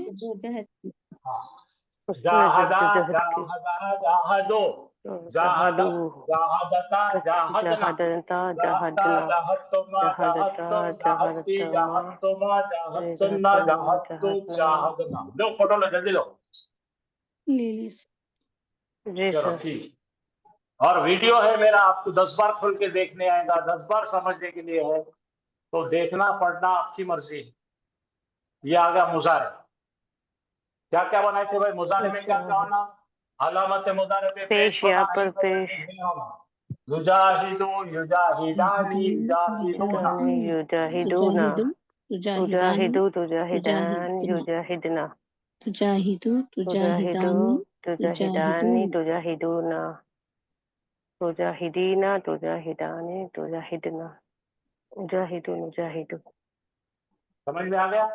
उसने
जहादा,
जद्दोजहद की,
जहादा, जहादो,
जहादू,
जहादत, जहादता, जहादना,
जहादता,
जहादता,
जहादना,
जहातुमा,
जहादता,
जहातुम, जहाती,
जहादतमा,
जहातुमा, जहातुन्ना,
जहातुम,
जहातु,
जहातना।
जहादना। लो फोटो लो, जल्दी लो।
लिलिस।
जी
चलो
सर।
ठीक। और वीडियो है मेरा, आपको 10 बार खोल के देखने आएगा, 10 बार समझने के लिए है, तो देखना पढ़ना आपकी मर्जी। ये आ गया मुजारे, क्या क्या बनाए थे भाई मुजारे में, क्या क्या होना, अलामत मुजारे पे पेश
पेश
होना,
या
नहीं
पर
होना,
पेश,
नहीं होना। युजाहिदू, युजाहिदानी, युजाहिदूना,
युजानी, युजाहिदूना,
तुजाहिदु, तुजाहिदानी,
तुजाहिदू, तुजाहिदान,
तुजाहिदना,
युजाहिदना,
तुजाहिदु,
तुजाहिदू,
तुजाहिदानी,
तुजाहिदानी,
तुजाहिदूना।
तुजाहिदूना, तुजाहिदीना, तुजाहिदानी, तुजाहिदना, मुजाहिदू, मुजाहिदू।
समझ में आ गया।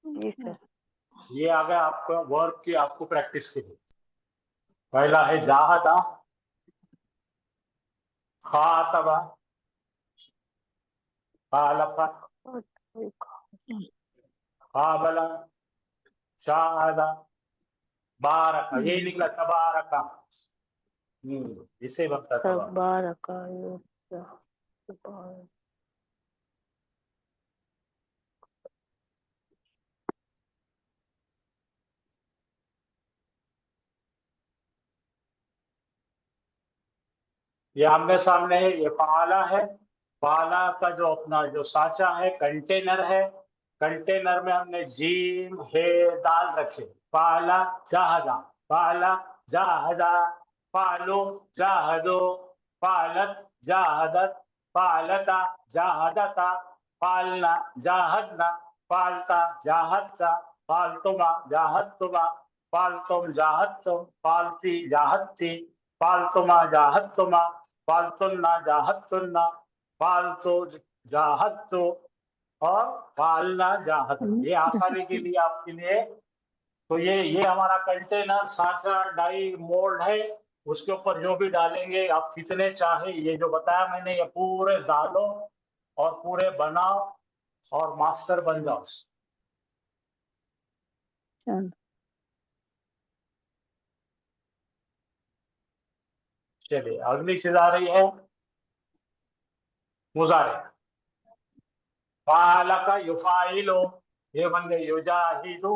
जी सर।
ये आ गया आपका वर्ब की, आपको प्रैक्टिस के लिए। पहला है जाहदा, खातबा, खालफा, खाबला, शाहदा, बारका, यही निकला तबारका। इसे बनता तबारक।
तबारका,
ये आमने सामने है, ये पाला है। पाला का जो अपना जो साचा है, कंटेनर है, कंटेनर में हमने जीम हे दाल रखे। पाला जहादा, पाला जहादा, पालो जहादो, पालत जहादत, पालता जहादता, पालना जहादना, पालता जहादता, पालतुमा जहादतुमा, पालतुम जहादतुम, पालती जहादती, पालतुमा जहादतुमा, पालतुन्ना जहादतुन्ना, पालतू जहादतु, और पालना जहादना। ये आसानी के लिए आपके लिए। तो ये हमारा कंटेनर, साँचा, डाई, मोल्ड है। उसके ऊपर जो भी डालेंगे आप कितने चाहे, ये जो बताया मैंने, ये पूरे डालो और पूरे बनाओ और मास्टर बन जाओ।
चलो,
चलिए अगली चीज आ रही है मुजारे। फालका युफाइलो, ये बन गए युजाहिदू।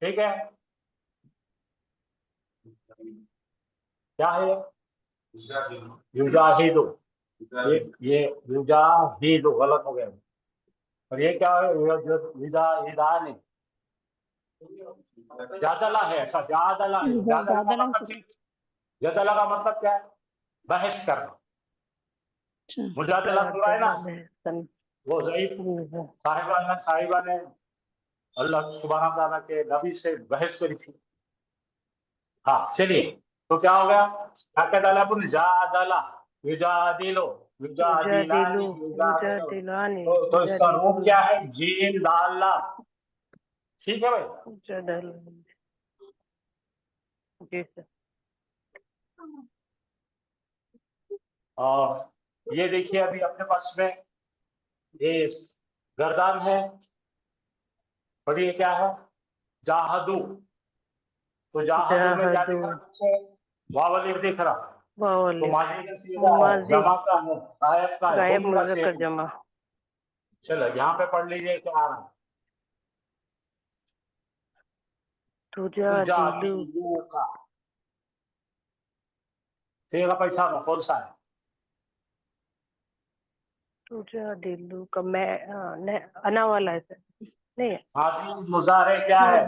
ठीक है, क्या है युजाहिदू, ये युजाहिदू गलत हो गया। और ये क्या है, युजाहिदानी, जादला है, ऐसा जादला है। जादला का
दादला
मतलब जादला का मतलब क्या है, बहस करना।
अच्छा,
मुजादला सुन रहा है ना,
बहसन,
वो ज़ईफ साहिबा ने अल्लाह सुब्हान तआला के नबी से बहस करी थी। हाँ चलिए, तो क्या हो गया, क्या क्या डाला अपन, जादला, युजादिलो, युजादिलानी,
युजादिलु
युजादिलो।
युजादिलानी
तो इसका रूप
युजादिलुन
क्या है? जीम दाल ला। ठीक है भाई।
युजादिलुन। जी सर।
और ये देखिए अभी अपने पास में ये गर्दान है, पढ़िए क्या है? जाहदू। तो जाहदू में क्या
जाहदू
दिख रहा है? वावलिफ दिख रहा। तो
वावलिफ
माजी का सीधा है,
माजी
जमा का है, गायब का है,
गायब
हुम का
मुज़क्कर
सेम।
जमा।
चलो यहाँ पे पढ़ लीजिए क्या आ रहा है।
तुजादिलु
तुजादिलू का तेरा पैसा का कौन सा है?
तुजादिलु का मैं अना वाला है सर, नहीं है।
हाजी मुजारे क्या है?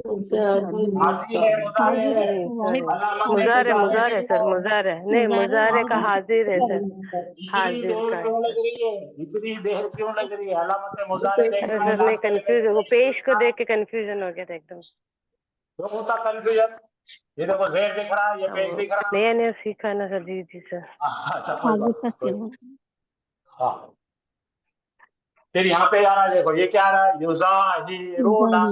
हाजी है, मुजारे
हाजिर
है।
नहीं सर,
अलामत
मुज़ारे
मुजारे
मुज़ारे
नहीं
सर,
है।
मुज़ारे नहीं, मुज़ारे का हाजिर है सर,
इतनी
हाजिर
देर
का है
क्यों
सर।
लग रही है? इतनी देर क्यों लग रही है? अलामत मुजारे
अरे
देखना है,
सर नहीं,
लास्ट में
कंफ्यूज वो पेश को देख के कंफ्यूजन हो गया था एकदम।
क्यों होता कंफ्यूजन? ये देखो जेर दिख रहा है, ये पेज
वो
दिख रहा है।
नया नया सीखा ना सर। जी जी सर।
अच्छा कोई
हाजिर
बात
का
नहीं,
सिवा।
हाँ। फिर यहाँ पे आ रहा है, देखो ये क्या आ रहा है? युजाहिरूना।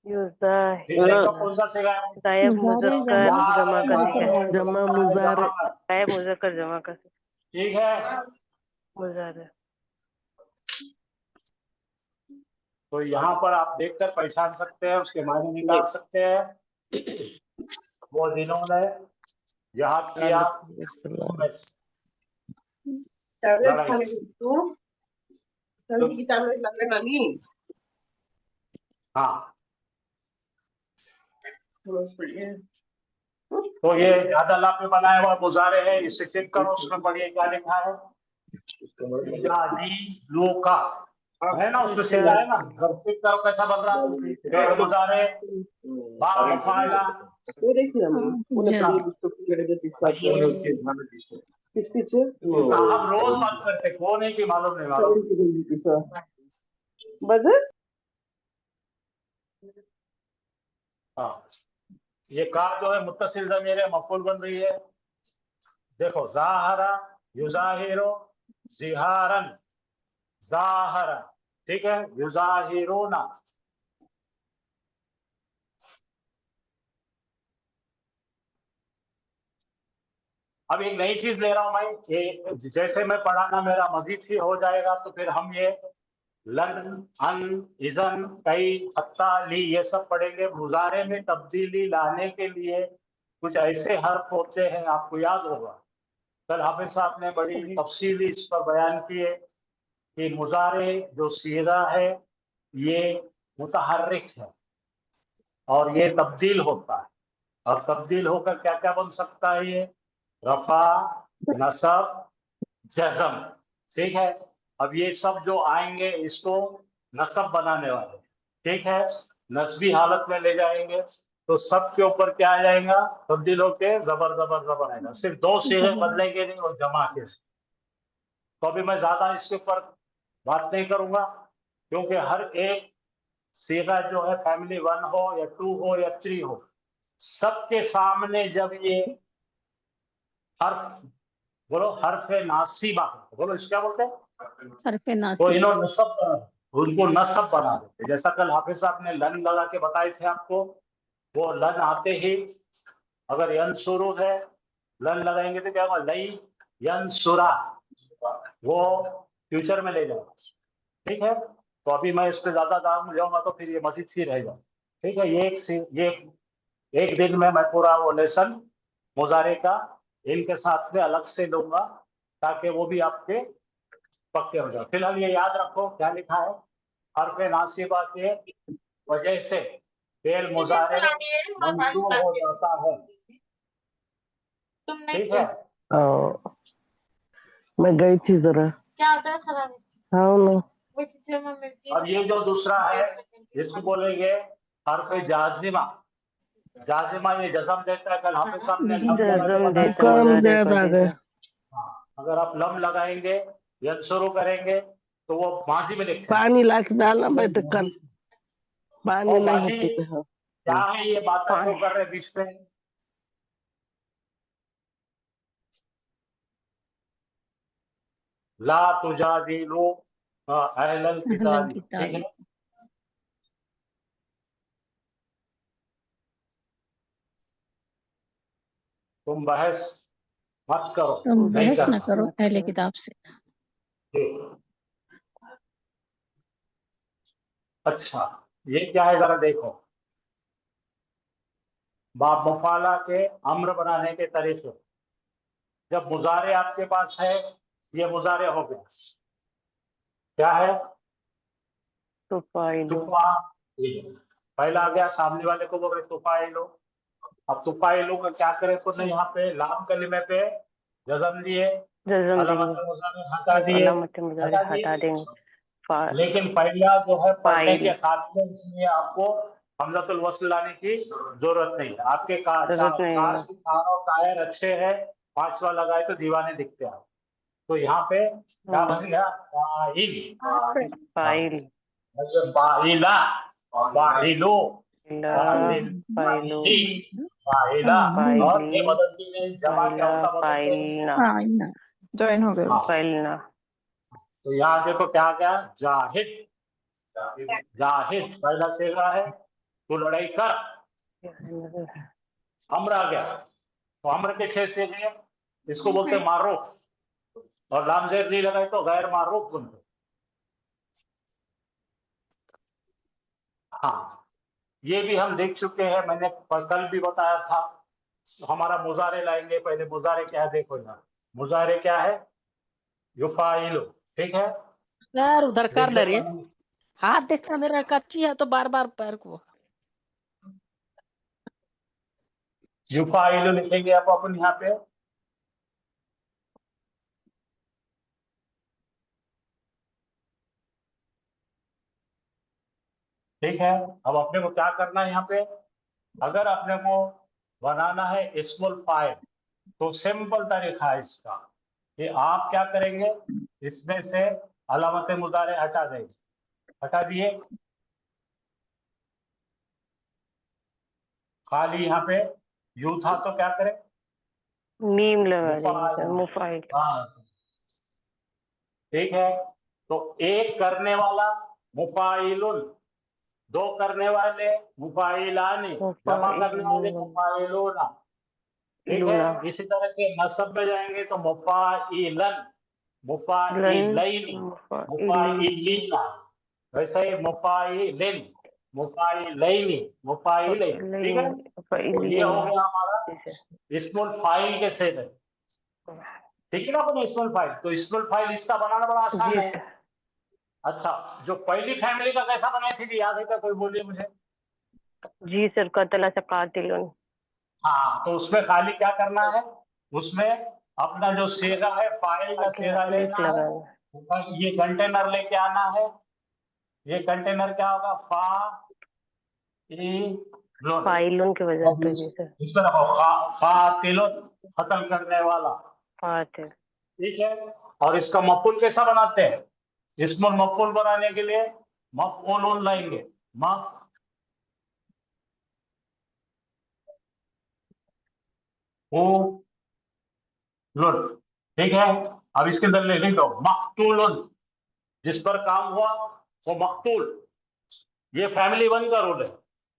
युजाहिर
विषय का कौन सा सिगा है?
गायब
मुजारे
मुज़क्कर जमा का
मुज़क्कर
सीखा है।
है,
जमा
जमा है,
मुजारे।
जमा है।
गायब मुज़क्कर जमा का
ठीक है।
मुज़ारे।
तो यहाँ पर आप देखकर पहचान सकते हैं, उसके मायने निकाल सकते हैं। वो जिन्होंने याद किया
वालेकुम
टैबलेट खा
लड़ाई।
ले तू, ननी की टैबलेट लग रहा ननी।
हाँ,
समझ पड़िए।
तो ये ज्यादा लाभ में बनाया हुआ मुजारे है, इससे चेक करो, उसमें पढ़िए क्या लिखा है? युजादिलूका है ना, उसमें सिगा है ना। जब चेक करो कैसा बन रहा है? फिर मुजारे बा मफाला।
वो देखिए हमें उन्हें
जज
पढ़िए इसको किधर है जिससे कौन है उसके ध्यान दीजिए किस पीछे
इसका हम रोज बात करते, कौन है कि मालूम नहीं मालूम।
कौन की गई थी सर बदर
हाँ, ये कार जो है मुत्तसिल ज़मीर है, मफूल बन रही है। देखो ज़ाहरा, युज़ाहिरो, ज़िहारन, ज़ाहरा। ठीक है, युज़ाहिरूना। अब एक नई चीज ले रहा हूं मैं, ये जैसे मैं पढ़ाना मेरा मजीद ही हो जाएगा, तो फिर हम ये लन, अन, इजन, कई, हत्ता, ली ये सब पढ़ेंगे। मुजारे में तब्दीली लाने के लिए कुछ ऐसे हर्फ होते हैं, आपको याद होगा कल हाफिज साहब ने बड़ी तफसीली इस पर बयान किए कि मुजारे जो सीगा है ये मुतहर्रिक है और ये तब्दील होता है। और तब्दील होकर क्या क्या बन सकता है? ये रफा, नसब, जज़म। ठीक है, अब ये सब जो आएंगे इसको नसब बनाने वाले, ठीक है, नस्बी हालत में ले जाएंगे, तो सब के ऊपर क्या आ जाएगा? तब्दील होके जबर जबर जबर आएगा। सिर्फ दो सीगे बदलेंगे नहीं, और जमा के से। तो अभी मैं ज्यादा इसके ऊपर बात नहीं करूंगा, क्योंकि हर एक सीगा जो है फैमिली 1 हो या 2 हो या 3 हो, सबके सामने जब ये हर्फ, बोलो हर्फ नासिबा, बोलो इसको क्या बोलते हैं?
हरफे
तो
नासिब।
इन्होंने नसब बना, उनको नसब बना देते। जैसा कल हाफिज साहब ने लन लगा के बताए थे आपको, वो लन आते ही अगर यंसुरु है, लन लगाएंगे तो क्या होगा? लई यंसुरा, वो फ्यूचर में ले जाएगा। ठीक है, तो अभी मैं इस पे ज्यादा दाम जाऊंगा तो फिर ये मजीद ही रहेगा। ठीक है, ये एक दिन में मैं पूरा वो लेसन मुजारे का इनके साथ में अलग से लूंगा, ताकि वो भी आपके पक्के हो जाए। फिलहाल ये याद रखो क्या लिखा है? हर्फ नासिबा के वजह से फेल मुजारे मंसूब हो जाता है। ठीक है,
ओ, मैं गई थी जरा।
क्या होता है खराब?
हाँ ना।
वो चीज़ें में मिलती
अब ये जो दूसरा है इसको बोलेंगे हर्फ जाजिमा। जाजिमा ये जज़म देता है। कल हाफिज साहब ने लम लगा के
जज़म
बताया
देता
था।
कम
मुज़ारे
ज्यादा आ
पर
गए।
हाँ, अगर आप लम लगाएंगे या शुरू करेंगे तो वो माजी में लिखते हैं।
पानी ला के डालना बेटे, कल पानी
और
नहीं
बाकी
होती तो। हाँ
क्या है ये बातें
पानी
जो कर रहे बीच में? ला तुजादिलू अहलल किताब, ठीक है।
किताबी।
तुम बहस मत करो,
तुम
नहीं
बहस न
करना।
करो अहले किताब से।
ठीक। अच्छा, ये क्या है जरा देखो, बाप मुफाला के अम्र बनाने के तरीके। जब मुजारे आपके पास है, ये मुजारे हो गया, क्या है?
तुफाइल
तुफा। पहला आ गया, सामने वाले को बोल रहे तुफाइलो। अब तुफाइलो का क्या करे, तो नहीं, यहाँ पे लाम कलिमे पे जज़म दिए,
जज़म
अलामत
देंगे,
मुज़ारे हटा दिए,
अलामत मुज़ारे
हटा
हटा
दिए।
देंगे। फा-
लेकिन पहला जो है पढ़ने
फाइल
के साथ में, इसलिए आपको हमजतुल वस्ल लाने की जरूरत नहीं है। आपके
जरूरत नहीं
कार
है।
की कार और टायर अच्छे हैं, 5वां लगाए तो दीवाने दिखते हैं। तो यहाँ पे क्या बन गया? फाइल।
फाइल
फाइला, फाइलो,
ला फाइलो
फाइला। और ये
फाइली
बदलती में जमा क्या
फाइला
होता, बदलते हैं।
फाइलना
ज्वाइन हो गए वो।
हाँ,
फाइलना।
तो यहाँ देखो क्या आ गया, जाहिद। जाहिद पहला सेगा है, तू लड़ाई कर। अम्र आ गया, तो अम्र के 6 सेगे हैं, इसको बोलते हैं मारूफ। और लाम जेर नहीं लगाए तो गैर मारूफ बनते। हाँ, ये भी हम देख चुके हैं, मैंने कल भी बताया था। हमारा मुजारे लाएंगे, पहले मुजारे क्या है देखो यहाँ। मुजारे क्या है? युफाइलु, ठीक है।
यार उधर कर ले रही है,
देखिए,
हाथ देखना मेरा कच्ची है तो बार बार पैर को।
युफाइलु लिखेंगे आप अपन यहाँ पे। ठीक है, अब अपने को क्या करना है यहाँ पे, अगर अपने को बनाना है इस्मुल फाइल, तो सिंपल तरीका है इसका कि आप क्या करेंगे, इसमें से अलामत मुजारे हटा देंगे। हटा दिए, खाली यहाँ पे यू था तो क्या करें,
मीम लगा देंगे सर,
मुफाइल।
मुफाइल।
हाँ, ठीक है। तो एक करने वाला मुफाइलुन, 2 करने वाले मुफाइलानी, जमा करने वाले मुफाइलूना, ठीक है।
लूना
इसी तरह से नसब में जाएंगे तो मुफाइलन, मुफाइलैनी, मुफाइलीना। वैसे ही मुफाइलिन, मुफाइलैनी, मुफाइलैन, ठीक है। तो ये हो गया हमारा इस्मुल फाइल के सेवे, ठीक है ना। अपन इस्मुल फाइल, तो इस्मुल फाइल इसका बनाना बड़ा आसान
जी
है। अच्छा, जो पहली फैमिली का कैसा बनाई थी, याद है क्या? कोई बोलिए मुझे।
जी सर, कतला से कातिलुन।
हाँ, तो उसमें खाली क्या करना है, उसमें अपना जो सेगा है, फाइल का सेगा
अलिफ
लेना है।
लगाना।
ये कंटेनर लेके आना है। ये कंटेनर क्या होगा, फाइलुन।
फाइलुन के वजह पे जी सर।
इसमें रखो फातिलुन, खत्म करने वाला,
फातिल।
ठीक है। और इसका मफूल कैसा बनाते हैं, इसमें मफूल बनाने के लिए मफऊलुन लाएंगे, मफऊलुन, ठीक है। अब इसके अंदर लिख दो मकतूलुन, जिस पर काम हुआ वो मकतूल। ये फैमिली 1 का रूल है।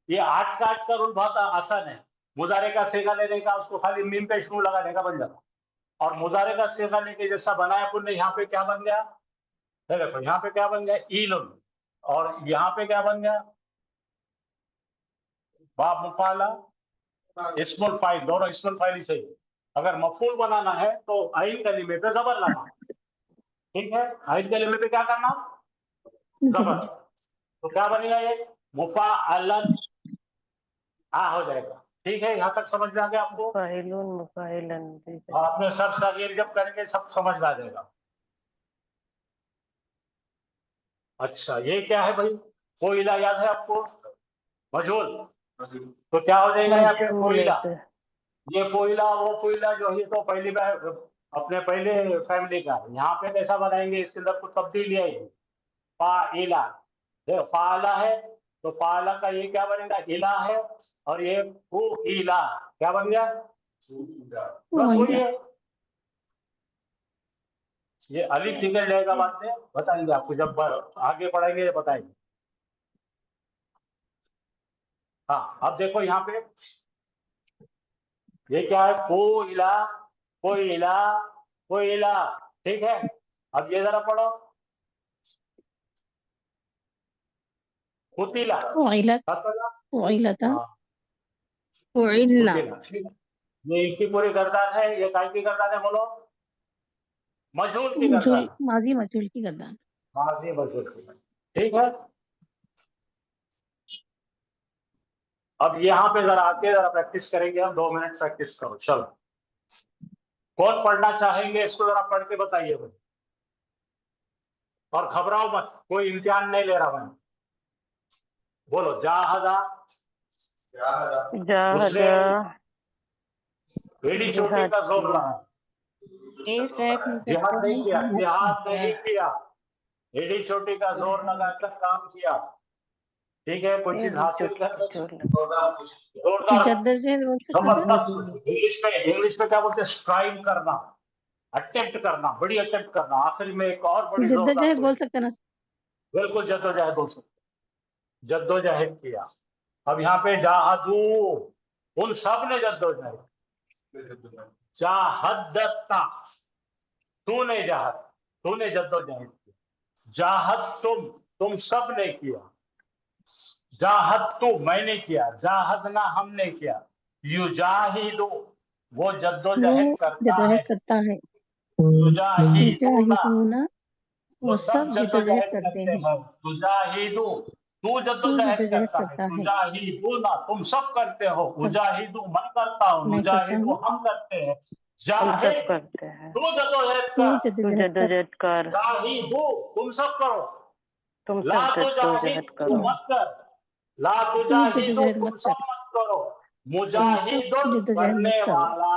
ये 8 का 8 का रूल बहुत आसान है। मुजारे का सेगा लेने का, उसको खाली मीम पे शुरू लगाने का बन जाता। और मुजारे का सेगा लेके जैसा बनाया पुण्य, यहाँ पे क्या बन गया, देखो यहाँ पे क्या बन गया, ईलुन। और यहाँ पे क्या बन गया, बाप मुफाला, इस्मुल फाइल, दोनों इस्मुल फाइल ही सही है। अगर मफूल बनाना है तो आइन कलीमे पे जबर लाना, ठीक है। आइन कलीमे पे क्या करना, जबर। तो क्या बनेगा, ये मुफाअलन आ हो जाएगा, ठीक है। यहाँ तक समझ में आ गया आपको।
फाइलुन मुफाइलन जी सर।
और अपने सब सगीर जब करेंगे सब समझ में आ जाएगा। अच्छा, ये क्या है भाई, कोयला याद है आपको, मजहूल। तो क्या हो जाएगा यहाँ पे,
मजहूल है
कोयला।
सर।
ये कोयला वो कोयला जो है, तो पहली बार अपने पहले फैमिली का है। यहाँ पे कैसा बनाएंगे, इसके अंदर कुछ तब्दीली आएगी। फाइला, देखो फाला है, तो फाला का ये क्या बनेगा, इला है। और ये इला क्या बन गया, बस वही है। ये अलिफ निकल जाएगा बाद में, बताएंगे आपको जब आगे पढ़ेंगे ये बताएंगे। हाँ अब देखो यहाँ पे ये क्या है, कोयला कोयला कोयला, ठीक है। अब ये जरा पढ़ो, कुतिला
उइलत उइलता उइल्ला
कुतिला, ठीक है। ये इनकी पूरी गर्दान है, ये काय की गर्दान है बोलो, मजहूल की
मजहूल
गर्दान,
माजी मजहूल की गर्दान।
माजी मजहूल की गर्दान, ठीक है। अब यहाँ पे जरा आके जरा प्रैक्टिस करेंगे हम, 2 मिनट प्रैक्टिस करो। चलो कौन पढ़ना चाहेंगे इसको जरा पढ़ के बताइए भाई, और घबराओ मत, कोई इम्तिहान नहीं ले रहा मैं। बोलो जाहदा
जहादा
एड़ी चोटी का जोर रहा, जिहाद नहीं किया, जिहाद नहीं किया, एड़ी चोटी का जोर लगाकर काम किया, ठीक है। कोई चीज हासिल कर, जोरदार
जद्दोजहद बोल सकते हैं सर?
इंग्लिश में क्या बोलते हैं, स्ट्राइव करना, अटेम्प्ट करना, बड़ी अटेम्प्ट करना, आखिर में एक और बड़ी जोरदार
जद्दोजहद बोल
कोशिश।
सकते हैं ना सर?
बिल्कुल जद्दोजहद बोल सकते, जद्दोजहद किया। अब यहाँ पे जाहदू, उन सब ने जद्दोजहद, जाहदता, तूने जाहद, तूने जद्दोजहद किया, जाहद तुम सब ने किया, जाहद तू मैंने किया, जाहदना हमने किया, युजाहिदु वो जद्दोजहद करता है, युजाहिदूना
वो सब जद्दोजहद करते हैं।
तुजाहिदु तू जद्दोजहद करता है, तुजाहिदूना तुम सब करते हो, उजाहिदु मैं करता हूँ, नुजाहिदु हम करते हैं, जाहिद
करते हैं,
तू जद्दोजहद कर,
जद्दोजहद कर,
जाहिदु तुम सब करो,
तुम
ला
सब
तुजाहिद
जद्दोजहद
तू
करो,
मत कर, ला तुजाहिदु तुम सब मत करो, मुजाहिदुन करने वाला,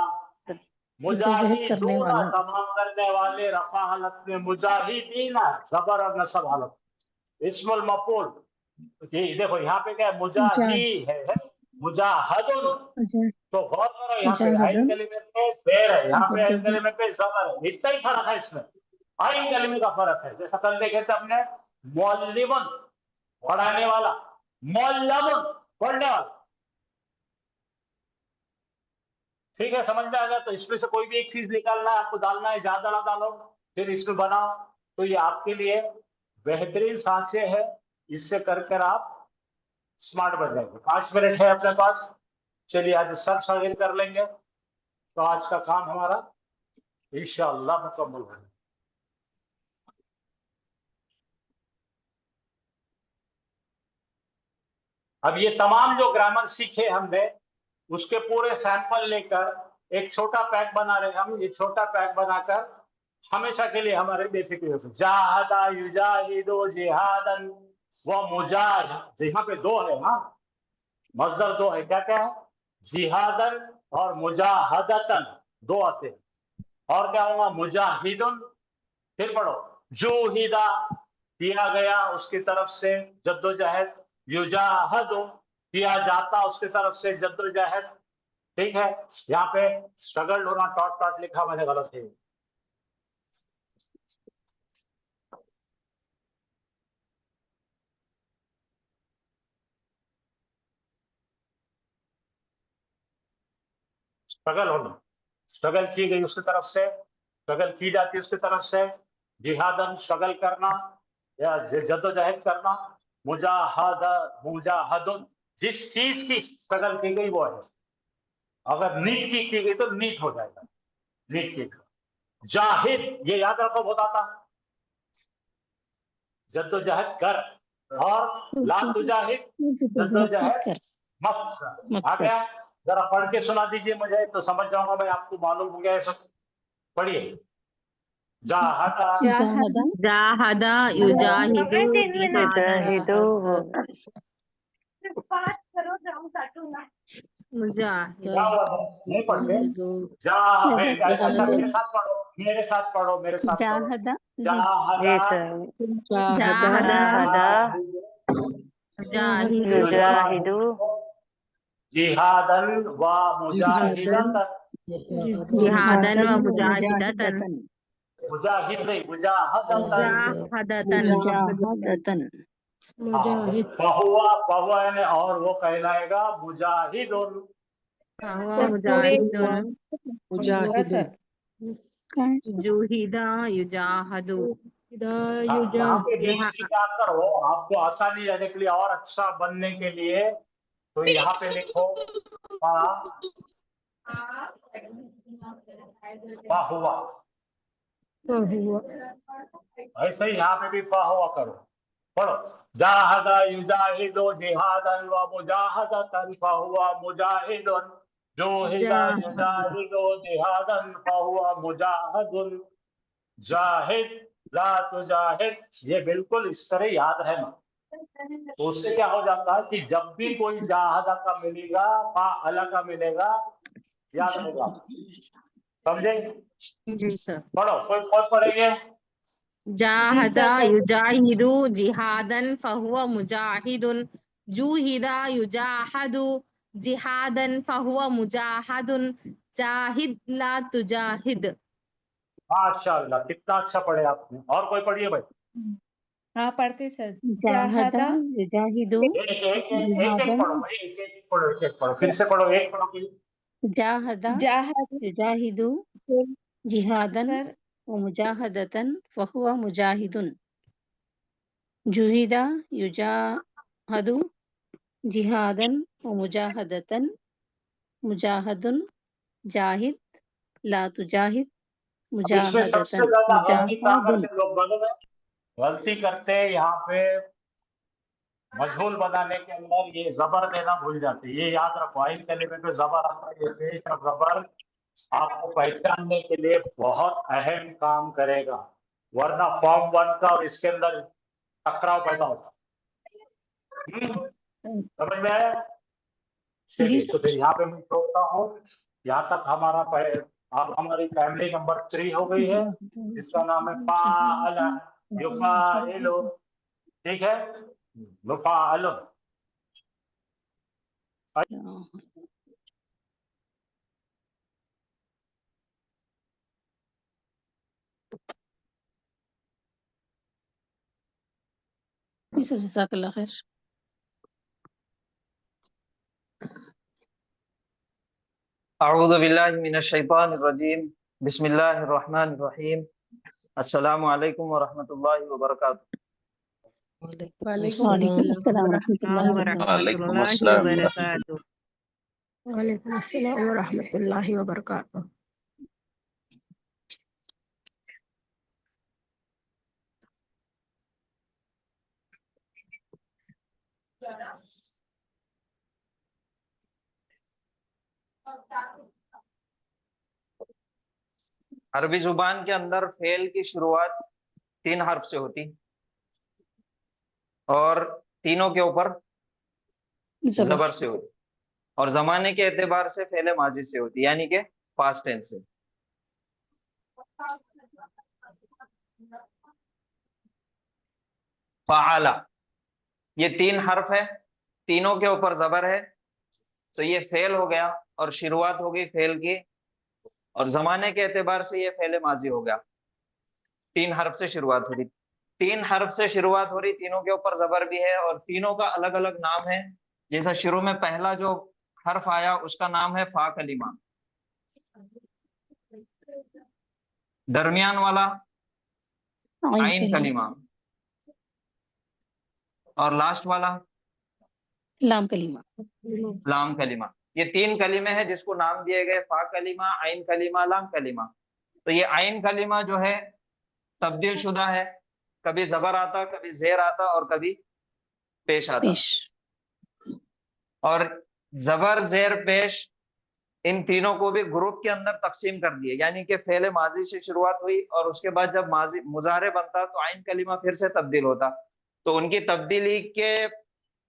मुजाहिदूना तमाम करने वाले, रफा हालत में, मुजाहिदीना जबर और नसब हालत, इस्मुल मफूल। देखो यहाँ पे क्या है, मुजाही है, मुजाहदुन, तो गौर करो यहाँ पे आइन कलीमे पे फेर है, यहाँ पे आइन कलीमे पे जबर है, इतना ही फर्क है इसमें, आइन कलीमे का फर्क है। जैसा कल देखे थे हमने, मुअल्लिमुन पढ़ाने वाला, मुअल्लमुन पढ़ने वाला, ठीक है। समझ में आ गया? तो इसमें से कोई भी एक चीज निकालना है आपको, डालना है, ज्यादा ना डालो, फिर इसमें बनाओ, तो ये आपके लिए बेहतरीन सांचे है, इससे कर आप स्मार्ट बन जाएंगे। 5 मिनट है अपने पास, चलिए आज सब शागिर्द कर लेंगे, तो आज का काम हमारा इंशाअल्लाह मुकम्मल हो जाएगा। अब ये तमाम जो ग्रामर सीखे हमने, उसके पूरे सैंपल लेकर एक छोटा पैक बना रहे हम, ये छोटा पैक बनाकर हमेशा के लिए हमारे बेफिक्र हो। जाहदा युजाहिदु जिहादन व मुजाहिद, यहाँ पे 2 है, हाँ मजदर 2 है, क्या क्या है, जिहादन और मुजाहदतन 2 आते हैं, और क्या होगा, मुजाहिदुन, फिर पढ़ो, जुहिदा किया गया उसकी तरफ से जद्दोजहद, युजाहदु किया जाता उसकी तरफ से जद्दोजहद, ठीक है। यहाँ पे स्ट्रगल होना टॉट टॉट लिखा मैंने गलत है, स्ट्रगल होना, स्ट्रगल की गई उसकी तरफ से, स्ट्रगल की जाती है उसकी तरफ से, जिहादन स्ट्रगल करना या जद्दोजहद करना, मुजाहदुन जिस चीज की स्ट्रगल की गई वो है, अगर नीट की गई तो नीट हो जाएगा, नीट की। जाहिद ये याद रखो बहुत आता, जद्दोजहद कर, और ला तुजाहिद जद्दोजहद मत कर। आ गया? जरा पढ़ के सुना दीजिए मुझे, तो समझ जाऊंगा मैं, आपको मालूम हो गया सब। पढ़िए, जाहदा
जाहदा युजाहिदु
युजाहिदु
बात करो, जाऊं काटूंगा।
मुजाहिद
नहीं पढ़ते, जाहिद ऐसा मेरे साथ पढ़ो, मेरे साथ पढ़ो, मेरे साथ पढ़ो,
जाहदा
जाहदा युजाहिदु
जिहादन व मुजाहिदतन,
जिहादन व मुजाहिदतन
मुजाहिद नहीं, मुजाहदतन।
मुजाहदतन
मुजाहदतन
मुजाहिद
फहुआ यानी और वो कहलाएगा मुजाहिदुन।
फहुवा
सर पूरे
मुजाहिदुन
मुजाहिदुन
जुहिदा युजाहदु
यहाँ पे बीच
जहा
टिकाकर हो, आपको आसानी रहने के लिए और अच्छा बनने के लिए, तो यहाँ पे लिखो फहुआ।
फहुआ
ऐसे ही यहाँ पे भी फहुआ करो, पढ़ो। जाहदा युजाहिदु जिहादन व मुजाहदतन फहुआ मुजाहिदुन। जुहिदा युजाहिदु जिहादन फहुआ मुजाहिदुन। जाहिद ला तुजाहिद, ये बिल्कुल इस तरह याद है ना। तो उससे क्या हो जाता है कि जब भी कोई जाहदा का मिलेगा, फा अला का मिलेगा, याद रहेगा। समझे?
जी सर
पढ़ो, कोई कौन पढ़ेंगे?
जाहदा युजाहिदु जिहादन फहुवा मुजाहिदुन जुहिदा युजाहदु जिहादन फहुवा मुजाहदुन जाहिद ला तुजाहिद।
माशाअल्लाह, कितना अच्छा पढ़े आपने। और कोई पढ़िए भाई।
हाँ पढ़ते सर।
जाहदा
जाहदा
युजाहिदु
एक पढ़ो भाई, एक पढ़ो, एक पढ़ो, फिर से पढ़ो, एक पढ़ो फिर।
जाहदा
जाहद
युजाहिदु जिहादन
सर
व मुजाहदतन फहुवा मुजाहिदुन जुहिदा युजाहदु जिहादन व मुजाहदतन मुजाहदुन जाहिद ला तुजाहिद
अब इसमें सबसे
मुजाहदतन
ज्यादा गलती कहाँ
मुजाहदुन।
करते लोग मालूम है? गलती करते हैं यहाँ पे मजहूल बनाने के अंदर ये जबर देना भूल जाते हैं। ये याद रखो, आइन कलीमे पे जबर आता है, ये पेश और जबर आपको पहचानने के लिए बहुत अहम काम करेगा, वरना फॉर्म 1 का और इसके अंदर टकराव पैदा होता है। समझ में आया?
जी
चलिए,
सर।
तो फिर यहाँ पे मैं छोड़ता हूँ। यहाँ तक हमारा अब हमारी फैमिली नंबर 3 हो गई है, जिसका नाम है फाअला युफाइलु। ठीक है, युफाइलु।
जी सर, जज़ाकल्लाह खैर।
अऊज़ु बिल्लाहि मिनश शैतानिर रजीम। बिस्मिल्लाहिर रहमानिर रहीम। अस्सलामु अलैकुम व रहमतुल्लाहि व बरकातुहू।
वालेकुम
वालेकुम अस्सलाम व
अस्सलाम
रहमतुल्लाहि व
वालेकुम
बरकातुहू।
अस्सलाम।
वालेकुम अस्सलाम व रहमतुल्लाहि व बरकातुहू।
अरबी जुबान के अंदर फेल की शुरुआत 3 हर्फ से होती और तीनों के ऊपर जबर से होती, और जमाने के एतबार से फेले माजी से होती, यानी कि पास्ट टेंस से। फ़अला, ये 3 हर्फ है, तीनों के ऊपर जबर है, तो ये फेल हो गया और शुरुआत हो गई फेल की, और जमाने के एतबार से ये फेले माजी हो गया। 3 हर्फ से शुरुआत हो रही, 3 हर्फ से शुरुआत हो रही, तीनों के ऊपर जबर भी है, और तीनों का अलग अलग नाम है। जैसा शुरू में पहला जो हर्फ आया उसका नाम है फा कलीमा, दरमियान वाला आइन कलीमा, और लास्ट वाला
लाम कलीमा।
लाम कलीमा। ये 3 कलीमे हैं जिसको नाम दिए गए, फा कलीमा, आइन कलीमा, लाम कलीमा। तो ये आइन कलीमा जो है तब्दील शुदा है, कभी जबर आता, कभी जेर आता, और कभी पेश आता। और जबर, जेर, पेश, इन तीनों को भी ग्रुप के अंदर तकसीम कर दिए, यानी कि फेले माजी से शुरुआत हुई और उसके बाद जब माजी मुजारे बनता तो आइन कलीमा फिर से तब्दील होता। तो उनकी तब्दीली के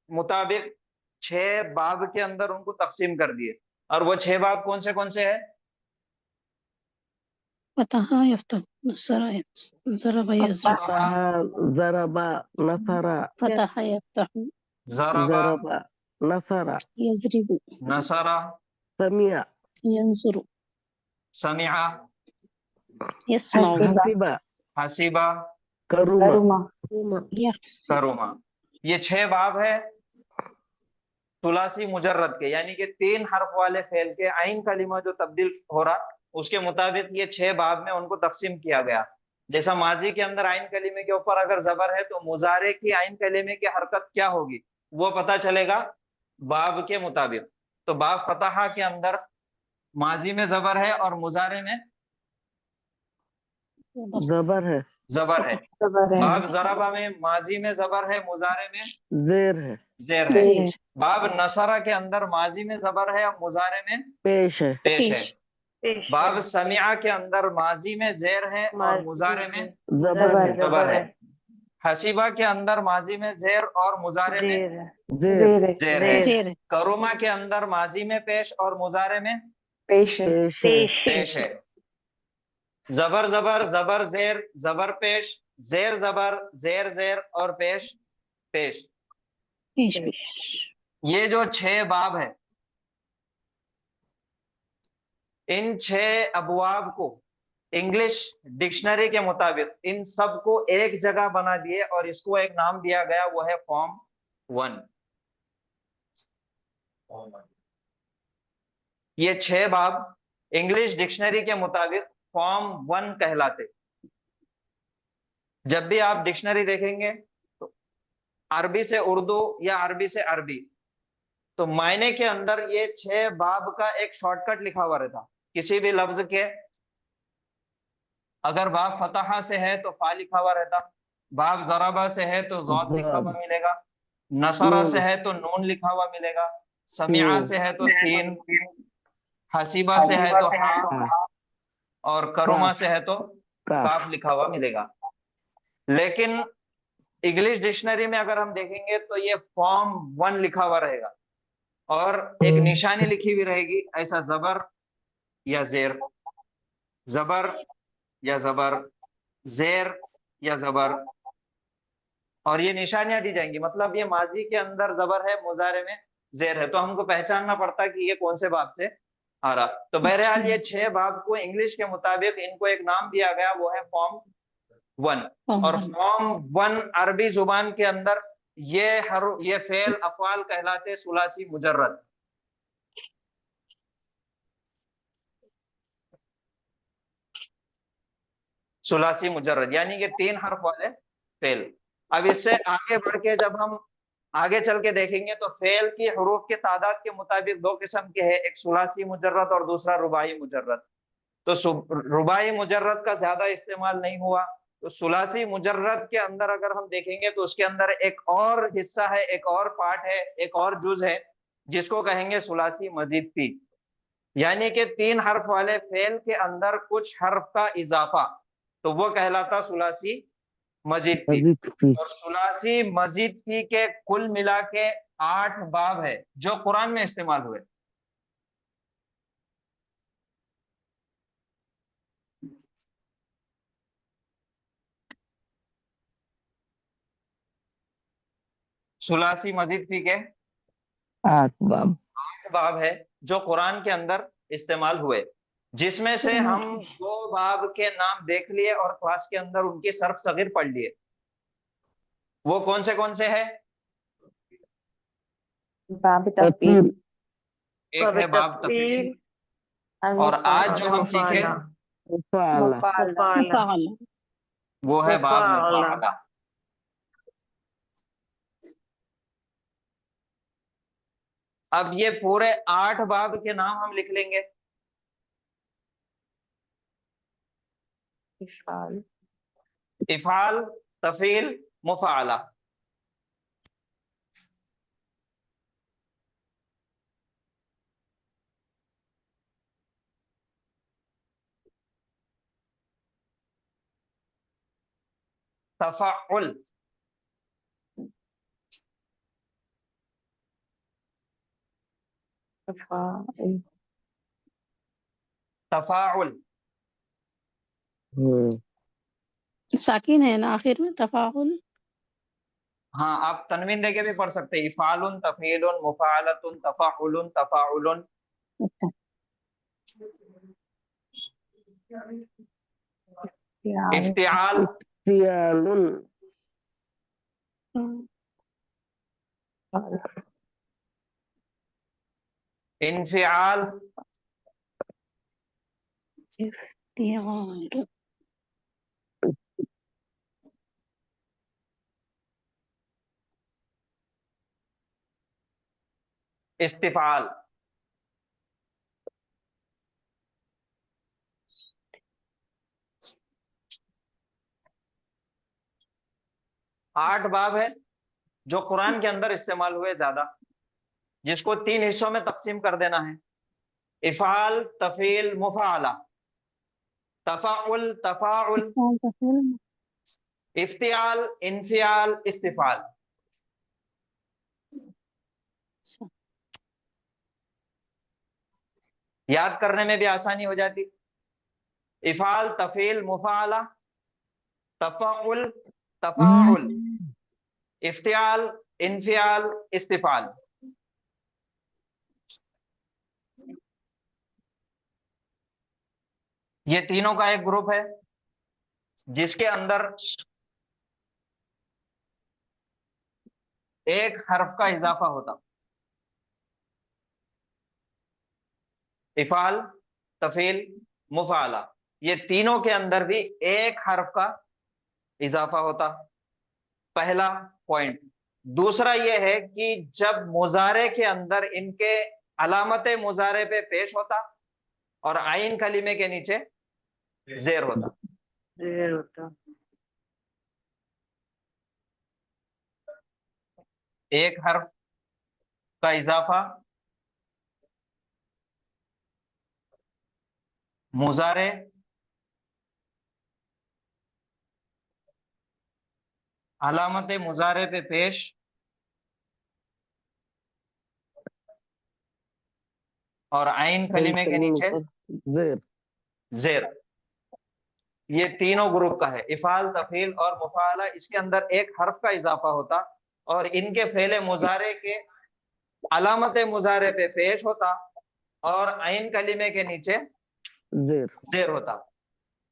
मुताबिक 6 बाब के अंदर उनको तकसीम कर दिए। और वो 6 बाब कौन से है?
फतहा, यफ्तह, नसरा, ज़रबा, यज़रिब।
ज़रबा, नसरा,
फतहा, यफ्तह,
ज़रबा,
ज़रबा, नसरा,
नसरा,
समिया,
यंसुरु,
समिआ,
यस्माउ
हसीबा,
हसीबा,
करुमा,
यहसी
करुमा। ये 6 बाब है सुलासी मुजर्रद के, यानी कि 3 हर्फ वाले फेल के आइन कलीमा जो तब्दील हो रहा उसके मुताबिक ये 6 बाब में उनको तकसीम किया गया। जैसा माजी के अंदर आइन कलीमे के ऊपर अगर जबर है तो मुजारे की आइन कलीमे की हरकत क्या होगी वो पता चलेगा बाब के मुताबिक। तो बाब फतहा के अंदर माजी में जबर है और मुजारे में
जबर है,
जबर है। बाब जराबा में माजी में जबर है, मुजारे में
जेर है,
जेर है। बाब नसरा के अंदर माजी में जबर है और मुजारे में
पेश है,
पेश है।
पेश
बाब समिया के अंदर माजी में जेर है और मुजारे में
जबर है,
जबर है। हसीबा के अंदर माजी में जेर और मुजारे में
जेर है।
जेर,
जेर है।
जेर
करुमा के अंदर माजी में पेश और मुजारे में
पेश है,
पेश है। जबर जबर, जबर जेर, जबर पेश, जेर जबर, जेर जेर और पेश पेश।
पेश
ये जो 6 बाब है इन 6 अबवाब को इंग्लिश डिक्शनरी के मुताबिक इन सब को एक जगह बना दिए और इसको एक नाम दिया गया, वो है फॉर्म 1। ये 6 बाब इंग्लिश डिक्शनरी के मुताबिक फॉर्म 1 कहलाते। जब भी आप डिक्शनरी देखेंगे तो अरबी से उर्दू या अरबी से अरबी, तो मायने के अंदर ये 6 बाब का एक शॉर्टकट लिखा हुआ रहता। किसी भी लफ्ज के अगर बाब फतहा से है तो फा लिखा हुआ रहता, बाब जराबा से है तो ज़ाद लिखा हुआ मिलेगा, नसरा से है तो नून लिखा हुआ मिलेगा, समिया से है तो सीन, हसीबा से है तो हा और करुमा से है तो काफ लिखा हुआ मिलेगा। लेकिन इंग्लिश डिक्शनरी में अगर हम देखेंगे तो ये फॉर्म 1 लिखा हुआ रहेगा और एक निशानी लिखी हुई रहेगी, ऐसा जबर या जेर, जबर या जबर, जेर या जबर, और ये निशानियां दी जाएंगी। मतलब ये माजी के अंदर जबर है, मुजारे में जेर है, तो हमको पहचानना पड़ता है कि ये कौन से बाब से आ रहा। तो बहरहाल ये 6 बाब को इंग्लिश के मुताबिक इनको एक नाम दिया गया, वो है फॉर्म 1। और फॉर्म 1 अरबी जुबान के अंदर ये फेल अफआल कहलाते सुलासी मुजर्रद। सुलासी मुजर्रद यानी कि 3 हर्फ वाले फेल। अब इससे आगे बढ़ के जब हम आगे चल के देखेंगे तो फेल की हरूफ के तादाद के मुताबिक 2 किस्म के हैं, एक सुलासी मुजर्रद और दूसरा रुबाई मुजर्रद। तो रुबाई मुजर्रद का ज्यादा इस्तेमाल नहीं हुआ, तो सुलासी मुजर्रद के अंदर अगर हम देखेंगे तो उसके अंदर एक और हिस्सा है, एक और पार्ट है, एक और जुज है जिसको कहेंगे सुलासी मजीद फी, यानी कि 3 हर्फ वाले फेल के अंदर कुछ हर्फ का इजाफा, तो वो कहलाता सुलासी मजीद फी। और सुलासी मजीद फी के कुल मिला के 8 बाब है जो कुरान में इस्तेमाल हुए। सुलासी मजीद फी के
8
बाब है जो कुरान के अंदर इस्तेमाल हुए, जिसमें से हम 2 बाब के नाम देख लिए और क्लास के अंदर उनकी सर्फ सगीर पढ़ लिए। वो कौन से है?
बाब तफसील,
एक है बाब तफसील और आज जो हम सीखे वो है बाब मुफाअला। अब ये पूरे 8 बाब के नाम हम लिख लेंगे। इफाल, तफील, मुफाअला। तफाउल, तफाउल,
साकिन है ना आखिर में तफाउल।
हाँ आप तनवीन देके भी पढ़ सकते हैं, इफालुन, तफीलुन, मुफाअलतुन, तफाउलुन, तफाउलुन। इफ्तिआल,
इफ्तियालुन,
इन्फिआल,
इफ्तियाल,
इस्तिफाल। आठ बाब है जो कुरान के अंदर इस्तेमाल हुए ज्यादा, जिसको 3 हिस्सों में तकसीम कर देना है। इफाल, तफील, मुफाला, तफाउल, तफाउल, इफ्तियाल, इन्फियाल, इस्तिफाल। याद करने में भी आसानी हो जाती। इफाल, तफील, मुफाला, तफाउल, तफाउल, इफ्तियाल, इन्फियाल, इस्तिफाल। ये तीनों का एक ग्रुप है जिसके अंदर एक हर्फ का इजाफा होता। इफाल, तफील, मुफाला, ये तीनों के अंदर भी एक हर्फ का इजाफा होता। पहला पॉइंट। दूसरा यह है कि जब मुजारे के अंदर इनके अलामत मुजारे पे पेश होता और आइन कलीमे के नीचे जेर होता।
देर होता।
एक हर्फ का इजाफा मुजारे अलामत मुजारे पे पेश और आइन कलीमे के नीचे
जेर,
जेर। ये तीनों ग्रुप का है, इफाल, तफील और मुफाला। इसके अंदर एक हर्फ का इजाफा होता और इनके फेले मुजारे के अलामत मुजारे पे पेश होता और आइन कलीमे के नीचे
जेर,
जेर होता।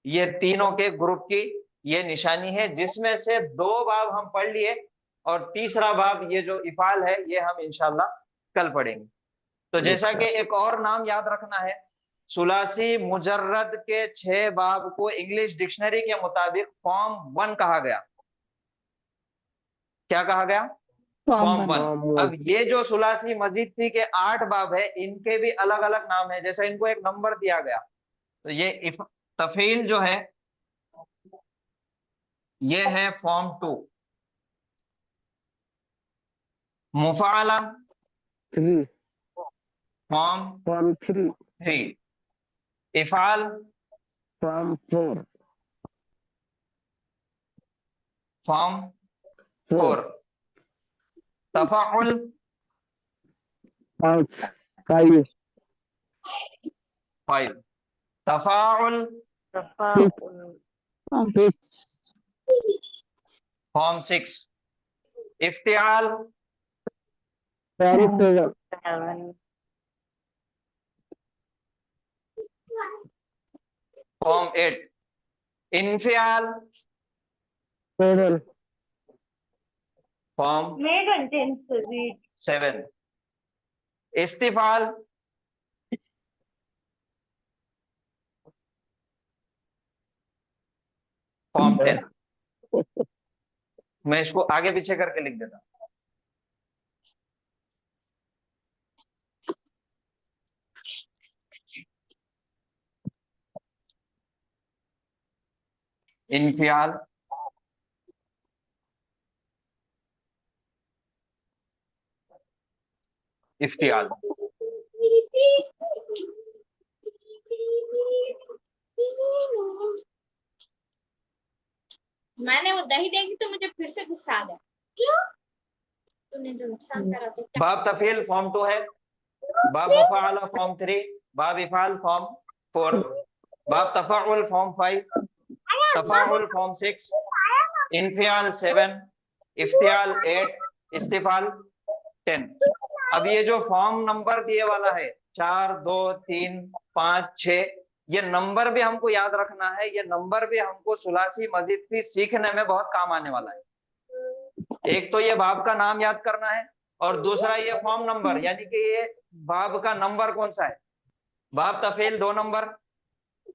ये तीनों के ग्रुप की ये निशानी है, जिसमें से 2 बाब हम पढ़ लिए और तीसरा बाब ये जो इफाल है ये हम इंशाल्लाह कल पढ़ेंगे। तो जैसा कि एक और नाम याद रखना है, सुलासी मुजर्रद के 6 बाब को इंग्लिश डिक्शनरी के मुताबिक फॉर्म 1 कहा गया। क्या कहा गया? फॉर्म 1। अब ये जो सुलासी मजीद थी के 8 बाब है, इनके भी अलग अलग नाम है, जैसे इनको एक नंबर दिया गया। तो ये तफील जो है ये है फॉर्म 2। मुफाला
3,
फॉर्म 3। इफाल
फॉर्म 4,
फॉर्म 4। तफाउल
5,
तफाउल फॉर्म 6। इफ्तिआल
7,
फॉर्म 8। इन्फियाल
7,
फॉर्म 7। इस्तिफाल फॉर्म 10। मैं इसको आगे पीछे करके लिख देता हूं। इन्फियाल इफ्तियाल।
मैंने वो दही देखी तो मुझे फिर से गुस्सा आ गया। क्यों? तूने जो नुकसान करा तो क्या?
बाब तफील फॉर्म 2 है, बाब मुफाला फॉर्म 3, बाब इफाल फॉर्म 4, बाब तफाउल फॉर्म 5, तफाउल फॉर्म 6, इन्फियाल 7, इफ्तियाल 8, इस्तिफाल 10। अब ये जो फॉर्म नंबर दिए वाला है 4, 2, 3, 5, 6, ये नंबर भी हमको याद रखना है, ये नंबर भी हमको सुलासी मजीद भी सीखने में बहुत काम आने वाला है। एक तो ये बाब का नाम याद करना है, और दूसरा ये फॉर्म नंबर, यानी कि ये बाब का नंबर कौन सा है। बाब तफील 2 नंबर,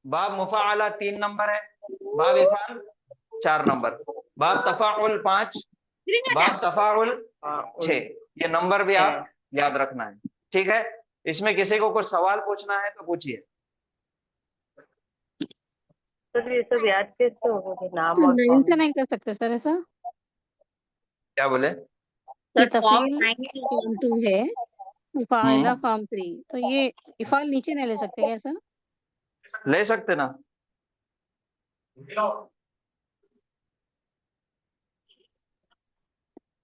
बाब मुफाअला 3 नंबर है, बाब इफाल 4 नंबर, बाब तफाउल 5, बाब तफाउल 6। ये नंबर भी आप याद रखना है, ठीक है। इसमें किसी को कुछ सवाल पूछना है तो पूछिए।
सर ये सब याद कैसे होगा, नाम और
नाइन
फॉर्म?
से नहीं कर सकते सर ऐसा?
क्या बोले?
ये तफील फॉर्म 2 है, मुफाअला फॉर्म 3, तो ये इफाल नीचे नहीं ले सकते क्या ऐसा?
ले सकते ना।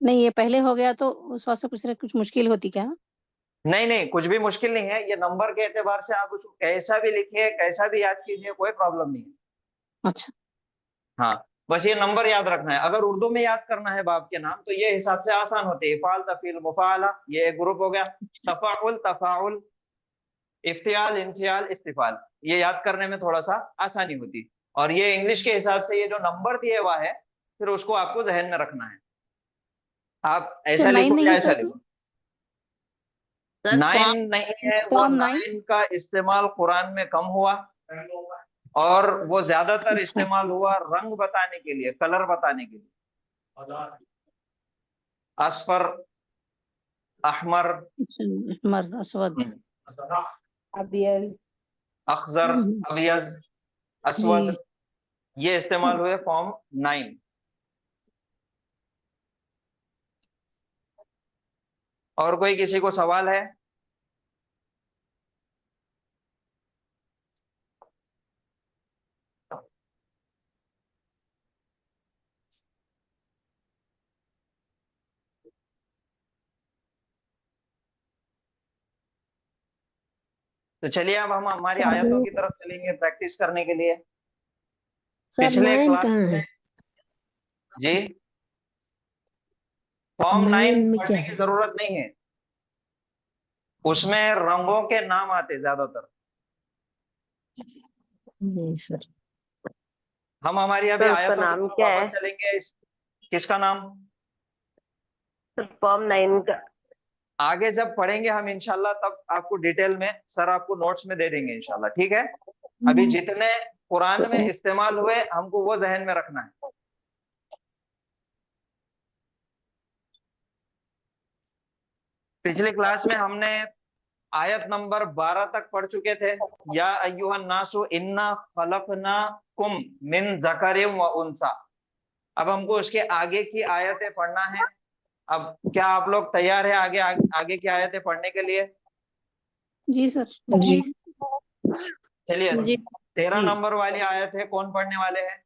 नहीं, ये पहले हो गया तो उस वास्ते पूछ रहे कुछ मुश्किल होती क्या?
नहीं नहीं, कुछ भी मुश्किल नहीं है। ये नंबर के एतबार से आप उसको कैसा भी लिखिए, कैसा भी याद कीजिए, कोई प्रॉब्लम नहीं है।
अच्छा,
हाँ, बस ये नंबर याद रखना है। अगर उर्दू में याद करना है बाप के नाम तो ये हिसाब से आसान होते हैं। इफाल तफील मुफाअला, ये एक ग्रुप हो गया। तफाउल तफाउल, इफ्तियाल इंफियाल इस्तिफाल, ये याद करने में थोड़ा सा आसानी होती। और ये इंग्लिश के हिसाब से ये जो नंबर दिए हुआ है, फिर उसको आपको जहन में रखना है। आप ऐसा
नाइन
लिखो
नहीं
या
है
ऐसा
सर?
लिखो। 9 नहीं है, वो
फॉर्म 9?
9 का इस्तेमाल कुरान में कम हुआ, और वो ज्यादातर
अच्छा।
इस्तेमाल हुआ रंग बताने के लिए, कलर बताने के लिए। असफर, अहमर,
अच्छा, अहमर, असवद,
अबियज,
अखजर, अबियज, असवद, ये इस्तेमाल हुए फॉर्म 9। और कोई किसी को सवाल है? तो चलिए अब हम हमारी
सर
आयतों की तरफ चलेंगे प्रैक्टिस करने के लिए।
सर
पिछले
9
क्लास
कहाँ
में
है?
जी, फॉर्म 9
9 में क्या
पढ़ने की
है?
जरूरत नहीं है, उसमें रंगों के नाम आते ज्यादातर।
नहीं सर।
हम हमारी अभी
सर उसका
आयतों की
नाम
तरफ
क्या है?
वापस चलेंगे। किसका नाम?
सर फॉर्म 9 का।
आगे जब पढ़ेंगे हम इंशाल्लाह, तब आपको डिटेल में सर आपको नोट्स में दे देंगे इंशाल्लाह, ठीक है। अभी जितने कुरान में इस्तेमाल हुए हमको वो जहन में रखना है। पिछली क्लास में हमने आयत नंबर 12 तक पढ़ चुके थे। या अय्युहन नासु इन्ना खलकनाकुम मिन ज़करिन व उनसा। अब हमको उसके आगे की आयतें पढ़ना है। अब क्या आप लोग तैयार है आगे की आयतें पढ़ने के लिए?
जी सर।
जी।
चलिए, 13 नंबर वाली आयत है, कौन पढ़ने वाले हैं?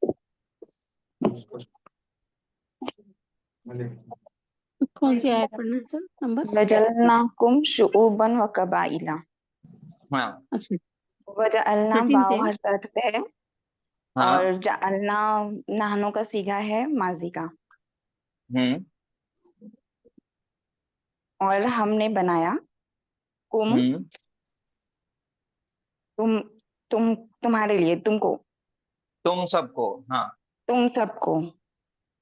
कौन सी आयत पढ़ना है सर? नंबर?
वजअलनाकुम शुऊबन व कबाइला।
हाँ,
अच्छा,
वजअलना
13
वाव
से।
हर तरफ पे है,
हाँ,
और जअलना नहनों का सीगा है माजी का। और हमने बनाया कुम, तुम्हारे लिए, तुमको,
तुम सबको, हाँ,
तुम सबको,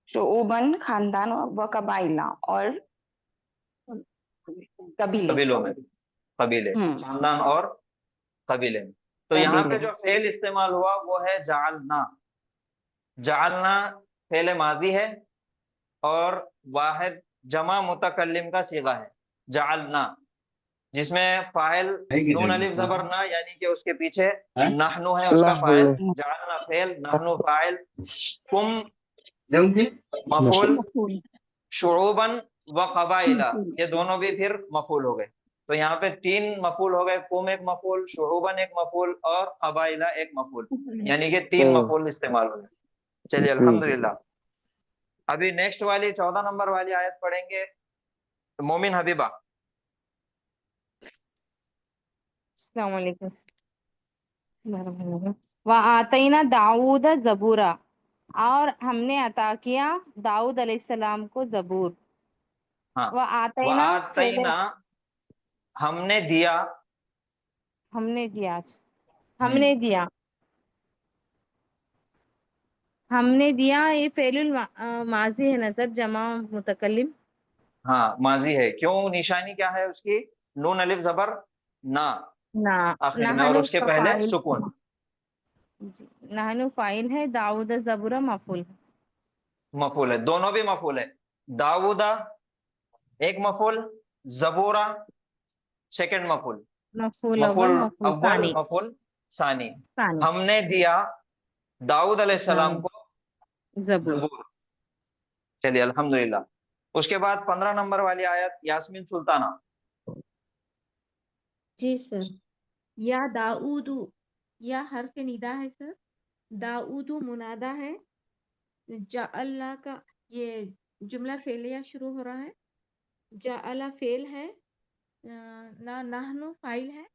शुऊबन खानदान व कबाइला, और कबीले।
कबीलों में, कबीले, खानदान और कबीले में। तो यहाँ पे जो फेल इस्तेमाल हुआ वो है जालना। जालना फेल माजी है और वाहिद जमा मुतकल्लिम का सीगा है जालना, जिसमें फाइल नून अलिफ जबर ना, यानी कि उसके पीछे नहनु है उसका फाइल। जालना फेल, नहनु फाइल, कुम मफूल, शुऊबन व कबाइला ये दोनों भी फिर मफूल हो गए। तो यहाँ पे 3 मफूल हो गए, कुम एक मफूल, शुऊबन एक मफूल और कबाइला एक मफूल, यानी कि 3 मफूल इस्तेमाल हो गए। चलिए अल्हम्दुलिल्लाह। अभी नेक्स्ट वाली 14 नंबर वाली आयत पढ़ेंगे। मोमिन हबीबा।
व आतैना दाऊद जबूरा, और हमने अता किया दाऊद अलैहिस्सलाम को जबूर।
हाँ,
व आतैना
हमने दिया,
हमने दिया। हमने दिया, हमने दिया, ये फेलुल माजी है ना सर, जमा मुतकल्लिम।
हाँ माजी है। क्यों? निशानी क्या है उसकी? नून अलिफ जबर ना
ना,
आखिर में, और
नहनु
उसके
का
पहले
फाइल,
सुकून।
जी, नहनु फाइल है, दाऊद ज़बूरा मफूल है।
मफूल है, दोनों भी मफूल है। दाऊदा एक मफूल, जबूरा सेकंड मफूल।
मफूल
मफूल
अव्वल, मफूल
अव्वल,
सानी,
मफूल सानी।
सानी,
हमने दिया दाऊद अलैहिस्सलाम को
ज़बूर।
जबूर। चलिए अल्हम्दुलिल्लाह। उसके बाद 15 नंबर वाली आयत यास्मीन सुल्ताना।
जी सर। या दाऊदू, या हर्फ निदा है सर। दाऊदू मुनादा है। जाअल्ला का ये जुमला फेलिया शुरू हो रहा है। जाअला फेल है। ना नहनु फाइल है।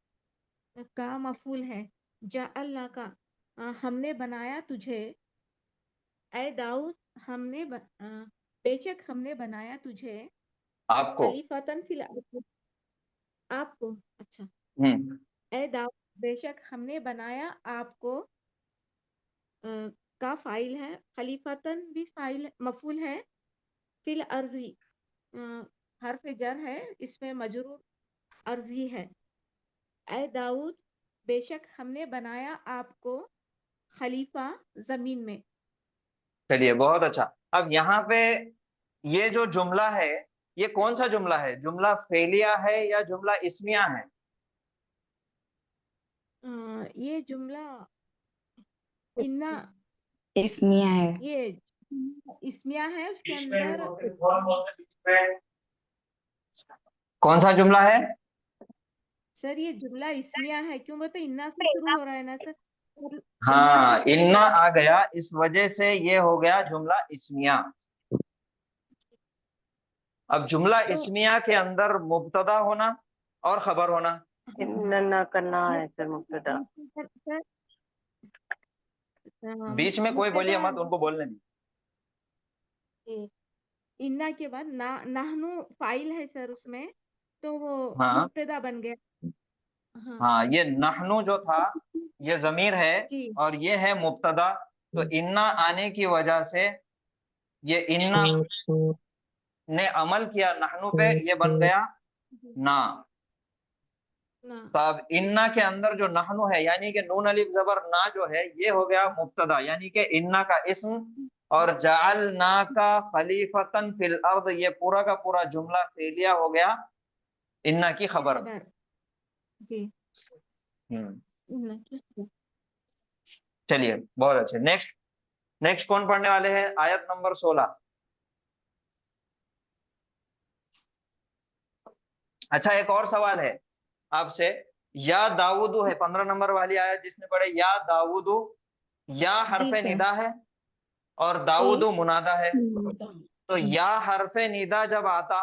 का मफूल है। जाअल्ला का हमने बनाया तुझे। ऐ दाऊद बेशक हमने बनाया तुझे।
आपको।
खलीफतन फिल अर्द, आपको, अच्छा।
हम्म
ऐ दाऊद बेशक हमने बनाया आपको। का फाइल है। खलीफतन भी फाइल मफूल है। फिल अर्जी हर्फ जर है, इसमें मजरूर अर्जी है। ऐ दाऊद बेशक हमने बनाया आपको खलीफा जमीन में।
चलिए बहुत अच्छा। अब यहाँ पे ये जो जुमला है, ये कौन सा जुमला है? जुमला फेलिया है या जुमला इस्मिया है?
ये जुमला इन्ना,
इसमिया है।
ये इस्मिया है। उसके
बीच में
अंदर
बोलते, कौन बोलते बीच में?
कौन सा जुमला है?
सर ये जुमला इस्मिया है। क्यों बोलते? इन्ना से शुरू हो रहा है ना सर। और इन्ना
हाँ,
से शुरू
इन्ना
हो रहा
आ गया, इस वजह से ये हो गया जुमला इस्मिया। अब जुमला
तो
इस्मिया के अंदर मुब्तदा होना और खबर होना।
ना करना है सर मुब्तदा।
सर,
बीच में कोई बोलिए
मुब्तदा
मत, उनको बोलने दी।
इन्ना के बाद नाहनु फाइल है सर उसमें, तो वो
हाँ
मुब्तदा बन गया। हाँ
हाँ, ये नहनु जो था ये जमीर है
जी
और ये है मुब्तदा। तो इन्ना आने की वजह से ये इन्ना ने अमल किया नहनु पे, ये बन गया ना।
ना।
तो अब इन्ना के अंदर जो नहनु है, यानी कि नून अलिफ जबर ना जो है, ये हो गया मुब्तदा, यानी कि इन्ना का इस्म। और जअलना का खलीफतन फिल अर्द, ये पूरा का पूरा जुमला फेलिया हो गया इन्ना की खबर।
खबर जी।
हम्म
इन्ना की खबर।
चलिए बहुत अच्छे। नेक्स्ट, नेक्स्ट कौन पढ़ने वाले हैं? आयत नंबर 16। अच्छा, एक और सवाल है आपसे। या दाऊदू है 15 नंबर वाली आयत, जिसने पढ़े या दाऊदू। या
जी
हरफे
सर।
निदा है और
जी
दाऊदू मुनादा है। तो या हरफे निदा जब आता,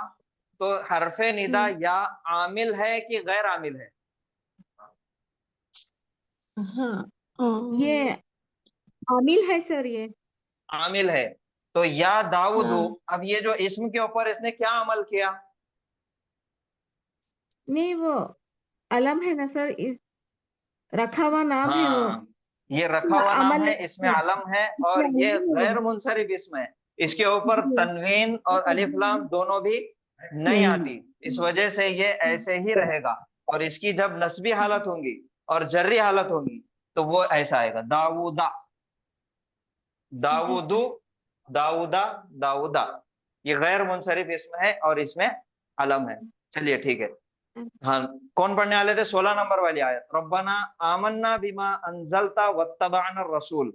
तो हरफे निदा या आमिल है कि गैर आमिल है?
हाँ ये आमिल है सर। ये
आमिल है। तो या दाऊदू,
हाँ
अब ये जो इस्म के ऊपर इसने क्या अमल किया?
नहीं, वो अलम है ना सर। रखा हुआ नाम है वो।
हाँ, ये रखा हुआ नाम
अमल
है,
नहीं
इसमें
है।
अलम है,
इसमें
और
अमल
ये
नहीं है।
गैर मुनसरिफ इसम है। इसके ऊपर
जी।
तनवीन और अलिफ लाम दोनों भी नहीं आती, इस वजह से ये ऐसे ही रहेगा। और इसकी जब नस्बी हालत होंगी और जर्री हालत होंगी, तो वो ऐसा आएगा दाऊदा,
जी
दाऊदू,
सर।
दाऊदा, दाऊदा। ये गैर मुनसरिफ इसम है और इसमें अलम है। चलिए ठीक है। हाँ, कौन पढ़ने वाले थे? 16 नंबर वाली आयत। रब्बना आमन्ना बिमा अंजलता वत्तबअना रसूल।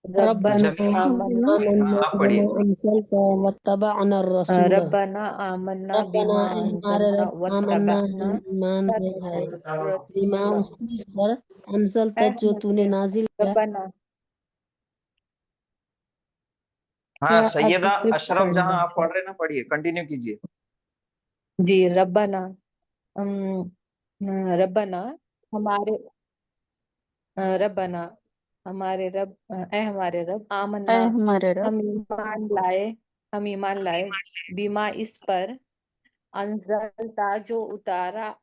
रब्बना
जमील,
आमन्ना
हाँ आप पढ़िए।
बिमा अंज़लता वत्तबअना रसूल।
रब्बना आमन्ना
रब्बना
बिमा
हमारे
अंज़लता
रब आमन्ना हम
वत्तबअना
ईमान ले आए बिमा
रसूला।
उस चीज पर अंज़लता
है
जो तूने
हमारे
नाजिल किया।
रब्बना।
हाँ
क्या आप
सैयदा
दूसरे पे
अशरफ जहां
पढ़ना
आप
सर?
पढ़ रहे ना, पढ़िए, कंटिन्यू कीजिए।
जी रब्बना। अम, रब्बना हमारे रब्बना हमारे रब, ए हमारे रब,
ऐ
आमन्ना
हमारे रब
हम ईमान लाए, हम ईमान लाए, बीमा इस पर, अंजलता जो उतारा,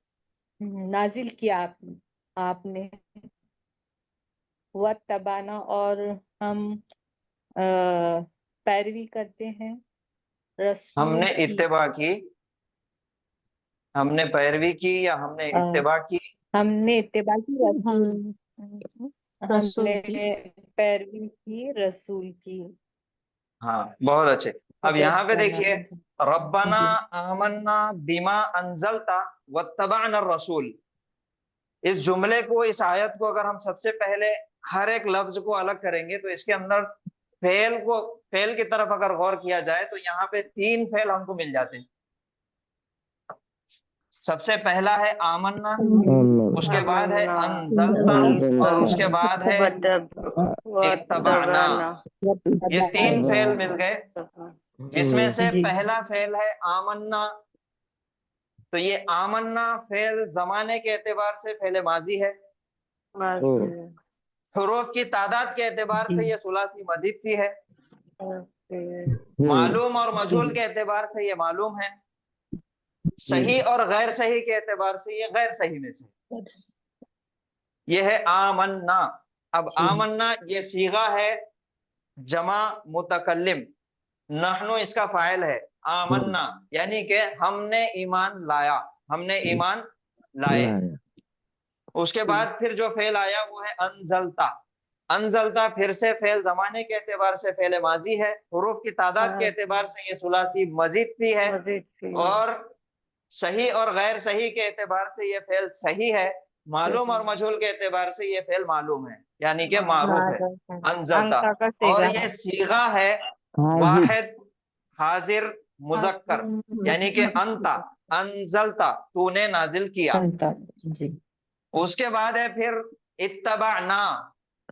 नाजिल किया आपने, वत्तबाना और हम पैरवी करते हैं, रसूल
हमने
की,
इत्तेबा की, हमने पैरवी की या हमने इत्तेबा की?
हमने इत्तेबा की रसूल,
रसूल
हमने
की।
पैरवी की रसूल की।
हाँ, बहुत अच्छे। अब यहाँ पे देखिए, रब्बना
जी।
आमन्ना बिमा अंजलता वत्तबाना रसूल। इस जुमले को, इस आयत को अगर हम सबसे पहले हर एक लफ्ज को अलग करेंगे तो इसके अंदर फेल की तरफ अगर गौर किया जाए तो यहाँ पे 3 फेल हमको मिल जाते हैं। सबसे पहला है आमन्ना, उसके बाद है अंजलता, और उसके बाद है इत्तबाना। ये 3 फेल मिल गए, जिसमें से
जी।
पहला फेल है आमन्ना। तो ये आमन्ना फेल जमाने के एतबार से फेल माजी है, हुरूफ की तादाद के एतबार से ये सुलासी मजीद भी है, मालूम और मजहूल के एतबार से ये मालूम है, सही और गैर सही के एतबार से ये गैर सही में से। ये है आमन्ना। अब आमन्ना ये सीगा है जमा मुतकल्लिम, नहनु इसका फाइल है, आमन्ना यानी कि हमने ईमान लाया, हमने ईमान लाए। उसके बाद फिर जो फेल आया वो है अनजलता। अनजलता फिर से फेल जमाने के एतबार से फेल माजी है, हुरूफ की तादाद के एतबार से ये सुलासी मजीद भी है, और सही और गैर सही के एतबार से ये फेल सही है, मालूम और मजहूल के एतबार से ये फेल मालूम है, यानी कि मारूफ है अनजलता।
अंका का
और
सीगा
ये
है।
सीगा है वाहिद हाजिर मुजक्कर, यानी कि अंता, अनजलता तूने नाजिल किया।
जी।
उसके बाद है फिर इत्तबाना।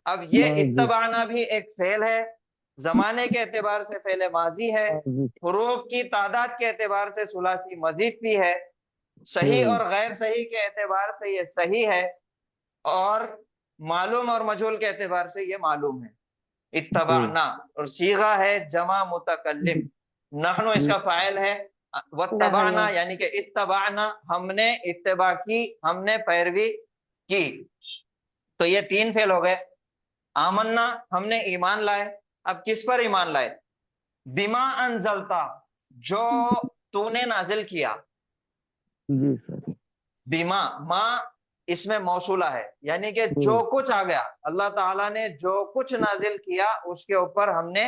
अब ये इत्तबाना भी एक फेल है, जमाने के एतबार से फेल माजी है, हुरूफ की तादाद के एतबार से सुलासी मजीद भी है, सही और गैर सही के एतबार से ये सही है, और मालूम और मजहूल के एतबार से ये मालूम है, इत्तबाना। और सीगा है जमा मुतकल्लिम, नहनु इसका फाइल है, वत्तबाना यानी कि इत्तबाना हमने इत्तबा की, हमने पैरवी की। तो ये 3 फेल हो गए। आमन्ना हमने ईमान लाए। अब किस पर ईमान लाए? बिमा अनजलता, जो तूने नाजिल किया।
जी सर।
बिमा, माँ इसमें मौसूला है, यानी कि जो कुछ आ गया, अल्लाह ताला ने जो कुछ नाजिल किया उसके ऊपर हमने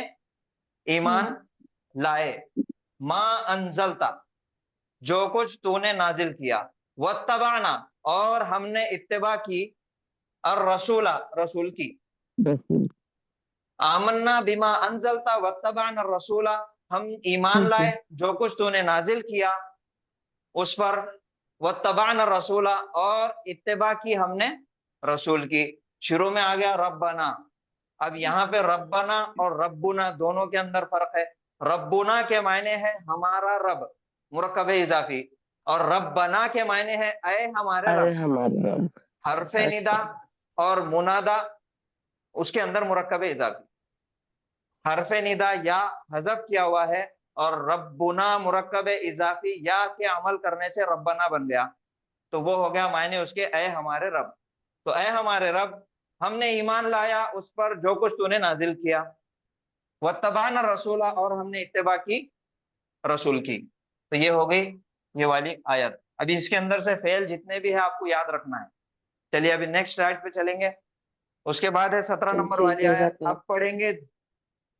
ईमान लाए। माँ अनजलता, जो कुछ तूने नाजिल किया। वत्तबाना, और हमने इत्तिबा की, और रसूला रसूल की। आमन्ना बिमा अनजलता वत्तबाना रसूला, हम ईमान लाए जो कुछ तूने नाजिल किया उस पर, वत्तबाना रसूला, और इत्तिबा की हमने रसूल की। शुरू में आ गया रब्बना। अब यहाँ पे रब्बना और रब्बुना दोनों के अंदर फर्क है। रब्बुना के मायने है हमारा रब, मुरक्कब इजाफी, और रब्बना के मायने है ऐ हमारे रब। हरफे निदा और मुनादा उसके अंदर मुरक्कब इजाफी, हरफे निदा या हजफ किया हुआ है, और रब्बुना मुरक्कब इजाफी या के अमल करने से रब्बना बन गया, तो वो हो गया मायने उसके ऐ हमारे रब। तो ऐ हमारे रब, हमने ईमान लाया उस पर जो कुछ तूने नाजिल किया। वत्तबाना रसूला, और हमने इत्तिबा की रसूल की। तो ये हो गई ये वाली आयत। अभी इसके अंदर से फेल जितने भी है आपको याद रखना है। चलिए अभी नेक्स्ट आयत पे चलेंगे। उसके बाद है 17 नंबर वाली आयत। अब पढ़ेंगे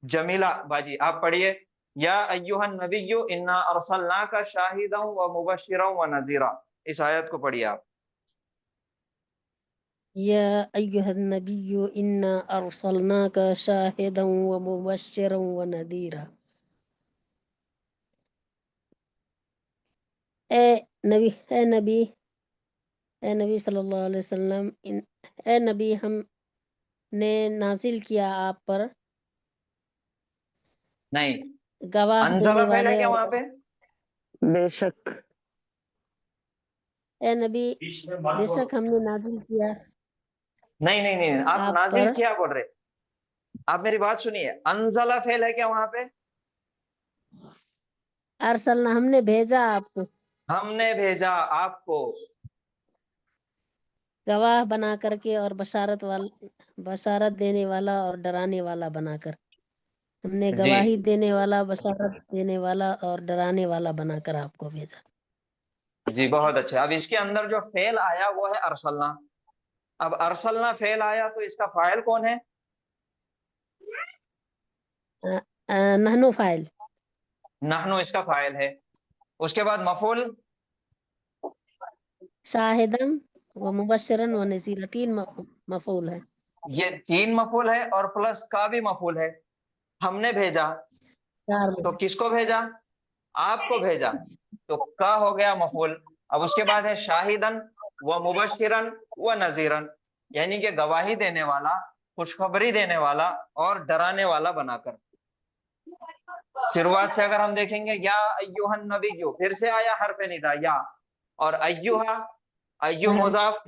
जमीला बाजी, आप पढ़िए। या अय्युहन नबिय्यु इन्ना अरसलनाका शाहिदन व मुबश्शिरन व नज़ीरा। इस आयत को पढ़िए आप।
या अय्युहन नबिय्यु इन्ना अरसलनाका शाहिदन व मुबश्शिरन व नदीरा। ए नबी सल्लल्लाहु अलैहि वसल्लम, ए नबी हमने नाजिल किया आप पर
नहीं,
गवाह
अनज़ला
देने
फेल है
वाले
क्या
और
वहां पे?
बेशक।
ए नबी बेशक हमने नाजिल किया।
नहीं नहीं नहीं, आप नाजिल किया बोल रहे। आप मेरी बात सुनिए, अनज़ला फेल है क्या वहां पे?
अरसलना हमने भेजा आपको।
हमने भेजा आपको,
गवाह बना करके और बशारत देने वाला और डराने वाला बनाकर। हमने
जी
गवाही देने वाला, बशारत देने वाला और डराने वाला बनाकर आपको भेजा।
जी, बहुत अच्छा। अब इसके अंदर जो फेल आया वो है अरसलना। अब अरसलना फेल आया तो इसका फाइल कौन है?
नहनु फाइल।
नहनु इसका फाइल है। उसके बाद मफूल
शाहिदन व मुबश्शिरन व नज़ीरा, 3 मफूल है।
ये 3 मफूल है और प्लस का भी मफूल है। हमने भेजा
4
तो किसको भेजा? आपको भेजा, तो का हो गया मफूल। अब उसके बाद है शाहिदन व मुबश्शिरन व नजीरन, यानी कि गवाही देने वाला, खुशखबरी देने वाला और डराने वाला बनाकर। शुरुआत से अगर हम देखेंगे, या अय्युहन नबिय्यु, फिर से आया हरफ निदा या, और अय्युहा, अय्यु मुजाफ,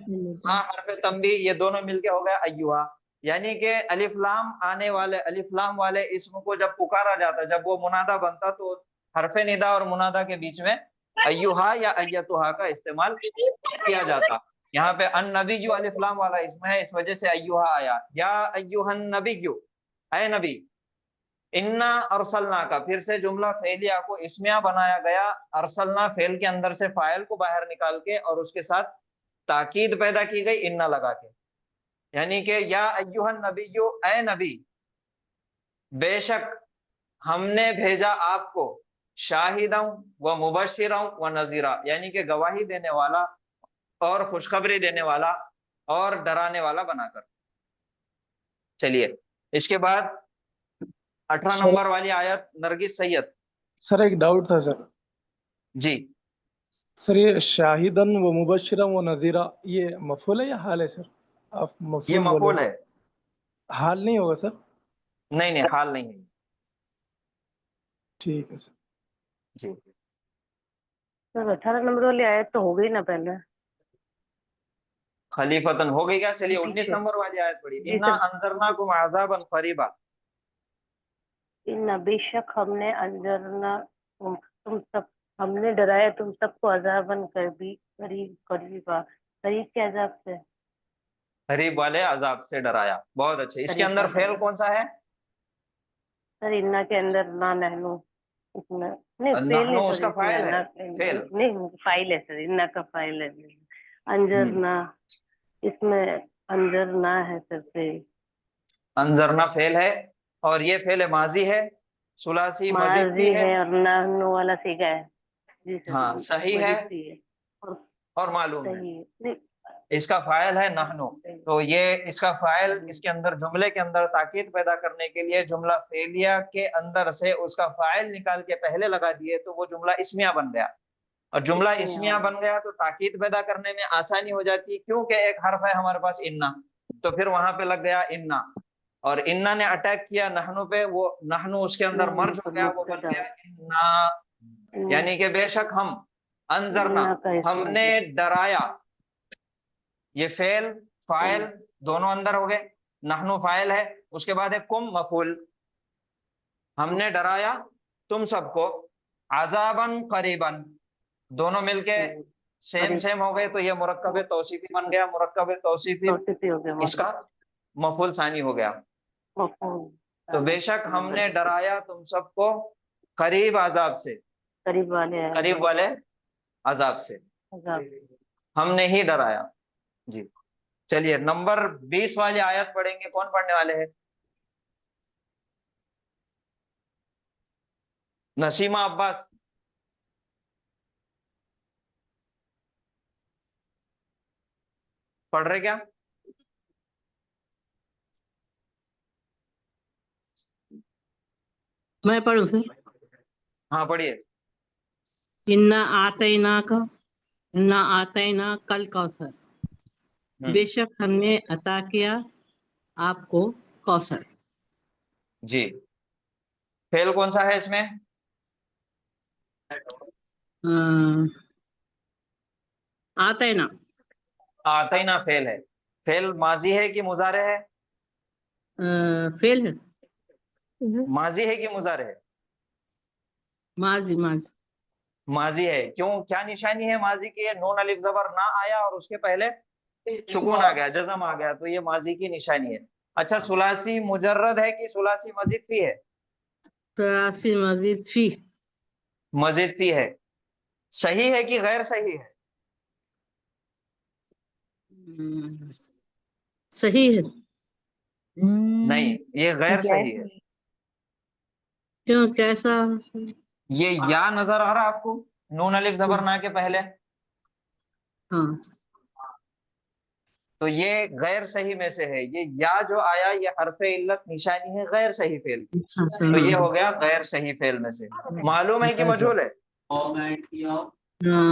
हाँ हरफ तंबी, ये दोनों मिलके हो गया अय्युहा। यानी कि अलिफ लाम आने वाले, अलिफ लाम वाले इसम को जब पुकारा जाता, जब वो मुनादा बनता, तो हरफ निदा और मुनादा के बीच में अय्युहा या अय्यतुहा का इस्तेमाल किया जाता। यहाँ पे अन नबिय्यु अलिफ लाम वाला इसम है, इस वजह से अय्युहा आया। या अय्युहन नबिय्यु, ऐ नबी। इन्ना अरसलना का फिर से जुमला फेलिया को इसमिया बनाया गया। अरसलना फेल के अंदर से फाइल को बाहर निकाल के और उसके साथ ताकीद पैदा की गई इन्ना लगा के, यानी कि या अय्युहन नबिय्यु, ऐ नबी, बेशक हमने भेजा आपको, शाहिदं व मुबश्शिरं व नजीरा, यानी कि गवाही देने वाला और खुशखबरी देने वाला और डराने वाला बनाकर। चलिए इसके बाद 18 नंबर वाली आयत, नरगिस सैयद।
सर एक डाउट था सर।
जी
सर ये शाहिदन व मुबश्शिरन व नजीरा, ये मफूल है या हाल है सर? आप
ये
मफूल बोले
मफूल
सर।
है।
हाल नहीं होगा सर?
नहीं नहीं, हाल नहीं है।
ठीक है सर।
जी
सर 18 नंबर वाली आयत तो हो गई ना पहले।
खलीफतन हो गई क्या? चलिए
ठीक
19
है
नंबर वाली आयत पढ़िए।
जी
इन्ना
सर।
अंजरनाकुम अज़ाबन क़रीबा।
इन बेशक हमने अंजरना तुम सब, हमने डराया तुम सबको अजाबन करीब करीबा, करीब के अजाब से,
करीब वाले अजाब से डराया। बहुत अच्छे। इसके
करीब
अंदर
वाले
फेल कौन सा है?
सर इन्ना के अंदर ना नहनु, इसमें नहीं फेल
नहनु
है सर,
उसका
इसमें
फाइल है।
ना
फेल
नहीं फाइल है सर, इन्ना का फाइल है।
हम्म।
अंजरना, इसमें अंजरना है सर से,
अंजरना फेल है और ये फेल माजी है, सुलासी मजीद
माजी
भी है।
है और नहनु वाला सीखा है। जी सर
हाँ सही है
मजीद भी है और
और मालूम है।
सही है। नहीं
इसका फाइल है नहनु, तो ये इसका फाइल इसके अंदर जुमले के अंदर ताकीद पैदा करने के लिए जुमला फेलिया के अंदर से उसका फाइल निकाल के पहले लगा दिए, तो वो जुमला इस्मिया बन गया। और जुमला इस्मिया बन गया तो ताकीद पैदा करने में आसानी हो जाती है, क्योंकि एक हर्फ है हमारे पास इन्ना, तो फिर वहां पे लग गया इन्ना, और इन्ना ने अटैक किया नहनु पे, वो नहनु उसके अंदर मर्ज हो गया, वो बन गया इन्ना। यानी कि बेशक हम, अंजरना हमने डराया। ये फेल फाइल दोनों अंदर हो गए। नहनु फाइल है, उसके बाद है कुम मफूल। हमने डराया तुम सबको, अजाबन करीबन, दोनों मिलके सेम सेम हो गए, तो ये मुरक्कब तौसीफी बन गया। मुरक्कब तौसीफी इसका मफूल सानी हो गया। तो बेशक हमने डराया तुम सबको करीब अजाब से,
करीब
वाले अजाब से हमने ही डराया। जी चलिए नंबर 20 वाली आयत पढ़ेंगे। कौन पढ़ने वाले हैं? नसीमा अब्बास। पढ़ रहे क्या?
मैं पढ़ूं सर?
हाँ पढ़िए।
इन्ना आतैना कल कौसर, बेशक हमने अता किया आपको कौसर।
जी फेल कौन सा है इसमें?
आतैना।
आतैना फेल है। फेल माजी है कि मुजारे है?
फेल है।
माजी है कि मुजारे है?
माजी माजी
माजी है। क्यों, क्या निशानी है माजी की? नून अलिफ जबर ना आया और उसके पहले सुकून आ गया, जज़म आ गया, तो ये माजी की निशानी है। अच्छा, सुलासी मुजर्रद है कि सुलासी मजीद फी है?
सलासी मजीद फी।
मजीद फी है। सही है कि गैर सही है?
सही है।
नहीं, ये गैर सही है।
क्यों, कैसा?
ये या नजर आ रहा आपको नून अलिफ जबर ना के पहले?
हाँ,
तो ये गैर सही में से है। ये या जो आया ये हरफे इल्लत निशानी है गैर सही फेल की।
अच्छा
तो ये हो गया गैर सही फेल में से। मालूम है कि मजहूल है?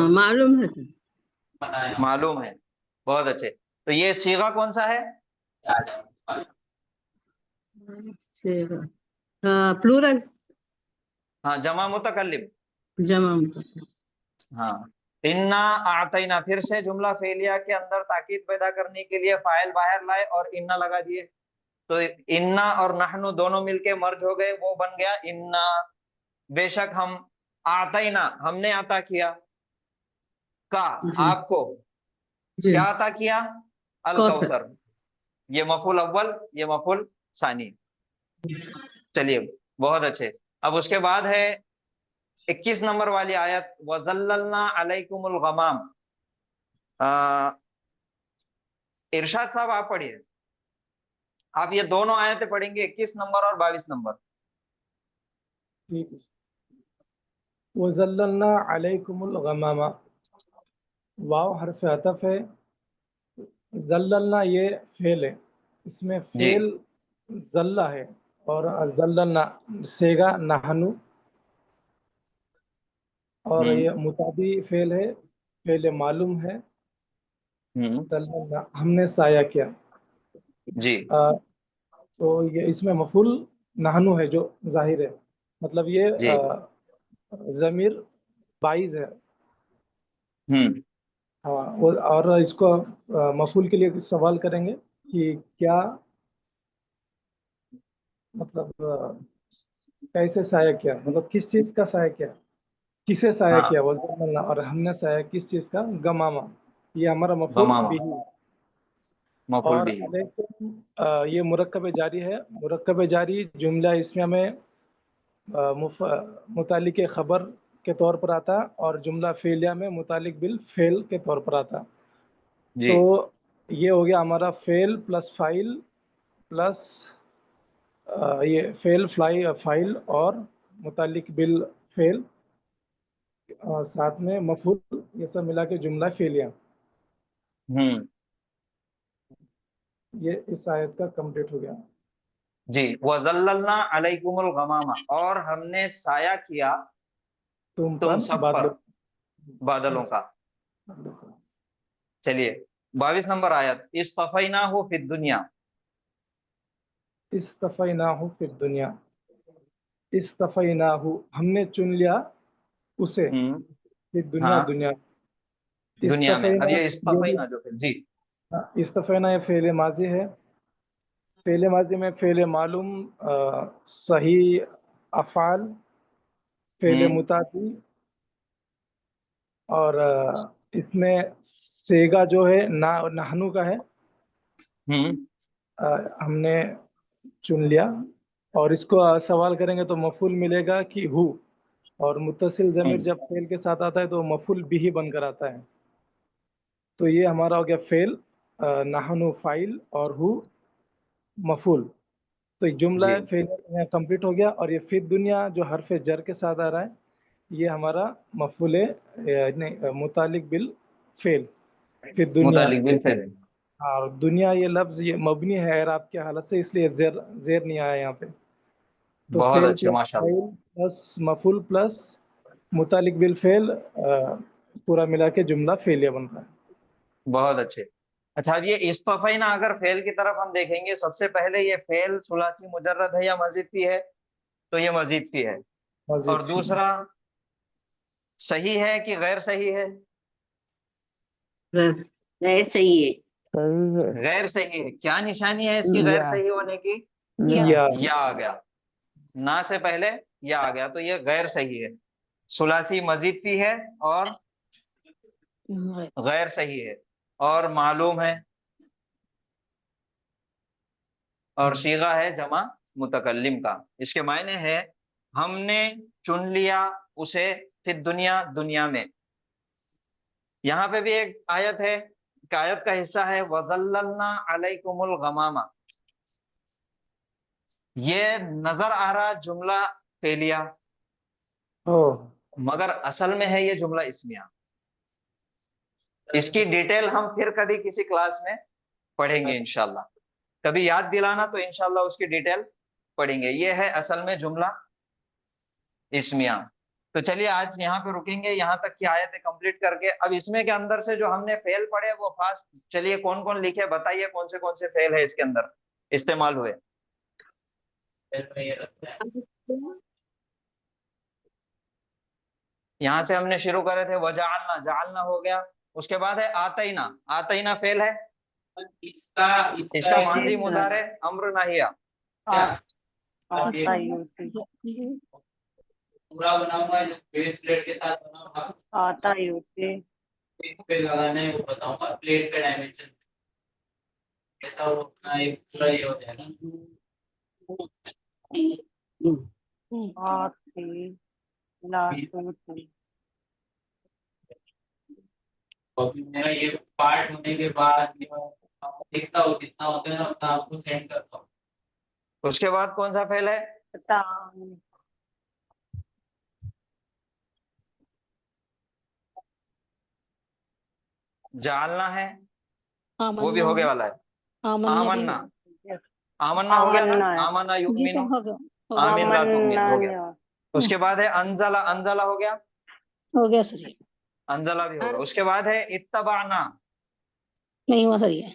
मालूम है सर।
मालूम है, बहुत अच्छे। तो ये सीगा कौन सा है?
प्लूरल।
हाँ, जमा मुतकल्लिम।
जमा मुतकल्लिम।
हाँ, इन्ना आतैना, फिर से जुमला फेलिया के अंदर ताकीद पैदा करने के लिए फाइल बाहर लाए और इन्ना लगा दिए। तो इन्ना और नहनु दोनों मिलके मर्ज हो गए, वो बन गया इन्ना। बेशक हम, आतैना हमने अता किया, का आपको क्या अता किया? अल कौसर। ये मफूल अव्वल, ये मफूल सानी। चलिए, बहुत अच्छे। अब उसके बाद है 21 नंबर वाली आयत, वज़ल्ललना अलैकुमुल गमाम। इरशाद साहब आप पढ़िए। आप ये दोनों आयतें पढ़ेंगे, 21 नंबर और 22 नंबर।
ठीक है। वज़ल्ललना अलैकुमुल गमामा, वाव हरफ अतफ है। ज़ल्ललना ये फेल है, इसमें फेल ज़ल्ला है और ज़ल्ललना सेगा नहनु, और ये मुतादी फेल है, फेल मालूम है। ज़ल्ललना हमने साया किया
जी।
तो ये इसमें मफूल नहनु है जो जाहिर है, मतलब ये ज़मीर बाइज है। हाँ, और इसको मफूल के लिए सवाल करेंगे कि क्या, मतलब कैसे साया किया, मतलब किस चीज का साया किया, किसे साया किया वज़ल्ललना, और हमने साया किस चीज का? गमामा। ये हमारा मफूल बिही। और अलैकुम ये मुरक्कब जारी है। मुरक्कब जारी जुमला इसमें हमें मुतालिक खबर के तौर पर आता, और जुमला फेलिया में मुतालिक बिल फेल के तौर पर आता। तो ये हो गया हमारा फेल प्लस फाइल प्लस ये फेल फाइल और मुतालिक बिल फेल, साथ में मफूल, ये सब मिला के जुमला फेलिया। ये इस आयत का कंप्लीट हो गया।
जी, वज़ल्ललना अलैकुमुल गमामा, और हमने साया किया तुम सब पर बादलों का। चलिए, 22 नंबर आयत, इस्तफ़ैनाहु फिद दुनिया।
इस्तफ़ैनाहु फिद दुनिया, इस्तफ़ैनाहु हमने चुन लिया उसे, फिद दुनिया दुनिया
में। अब ये इस्तफ़ैना जो फिर जी,
इस्तफ़ैना ये फेल माजी है। फेल माजी में फेल मालूम, सही अफ़ाल, फेल मुतादी, और इसमें सेगा जो है नहनु का है। हमने चुन लिया, और इसको सवाल करेंगे तो मफूल मिलेगा कि हु, और मुत्तसिल ज़मीर जब फेल के साथ आता है तो मफूल बिही बनकर आता है। तो ये हमारा हो गया फेल, नहनु फाइल और हु मफूल। तो जुमला फेल कंप्लीट हो गया। और ये फिद दुनिया जो हरफ जर के साथ आ रहा है, ये हमारा मफूल मुतालिक बिल फेल, फिद दुनिया। और दुनिया ये लफ्ज ये मबनी है एराब की हालत से, इसलिए जेर नहीं आया यहाँ पे। तो
बहुत
फेल
अच्छे, माशाअल्लाह।
प्लस मफूल प्लस मुतालिक बिल फेल, पूरा मिला के जुमला फेलिया बन रहा है।
बहुत अच्छे। अच्छा, अब ये इस्तफ़ैना अगर फेल की तरफ हम देखेंगे, सबसे पहले ये फेल सुलासी मुजर्रद है या मजीद फी है? तो ये मजीद फी है। और दूसरा, सही है कि गैर सही है?
गैर सही है।
गैर सही है। क्या निशानी है इसकी गैर सही होने की? या आ गया, ना से पहले या आ गया, तो ये गैर सही है। सुलासी मजीद फी है और गैर सही है और मालूम है और सीगा है जमा मुतकल्लिम का। इसके मायने है हमने चुन लिया उसे फिर दुनिया, दुनिया में। यहाँ पे भी एक आयत है, आयत का हिस्सा है वज़ल्ललना अलैकुमुल गमामा। ये नजर आ रहा जुमला फेलिया, मगर असल में है ये जुमला इस्मिया। इसकी डिटेल हम फिर कभी किसी क्लास में पढ़ेंगे इंशाल्लाह। कभी याद दिलाना तो इंशाल्लाह उसकी डिटेल पढ़ेंगे। ये है असल में जुमला इस्मिया। तो चलिए आज यहाँ पे रुकेंगे, यहाँ तक की आयतें कंप्लीट करके। अब इसमें के अंदर से जो हमने फेल पढ़े वो फास्ट चलिए कौन कौन लिखे बताइए, कौन से फेल है इसके अंदर इस्तेमाल हुए। यहाँ से हमने शुरू करे थे वजालना, जालना हो गया। उसके बाद है आतईना, आतईना फेल है। इसका माजी मुदारे अम्र नाहिया।
पूरा बना हुआ है जो बेस प्लेट के साथ बना हुआ
आता यूटी
पे लगाना है वो बताऊंगा। प्लेट का डायमेंशन ऐसा वो अपना एक पूरा ये हो जाएगा। अभी मेरा ये पार्ट होने के बाद देखता हूँ कितना होता है ना, अपना आपको सेंड करता हूँ।
उसके बाद कौन सा फेल है? जालना है, वो भी हो गया वाला है। आमन्ना, आमन्ना हो गया ना, आमन्ना युमिनु, आमीन ला तुमिन हो गया। उसके बाद है अंजला, अंजला हो गया,
सर।
अंजला भी होगा। उसके बाद है इत्तबाना,
नहीं हुआ सर ये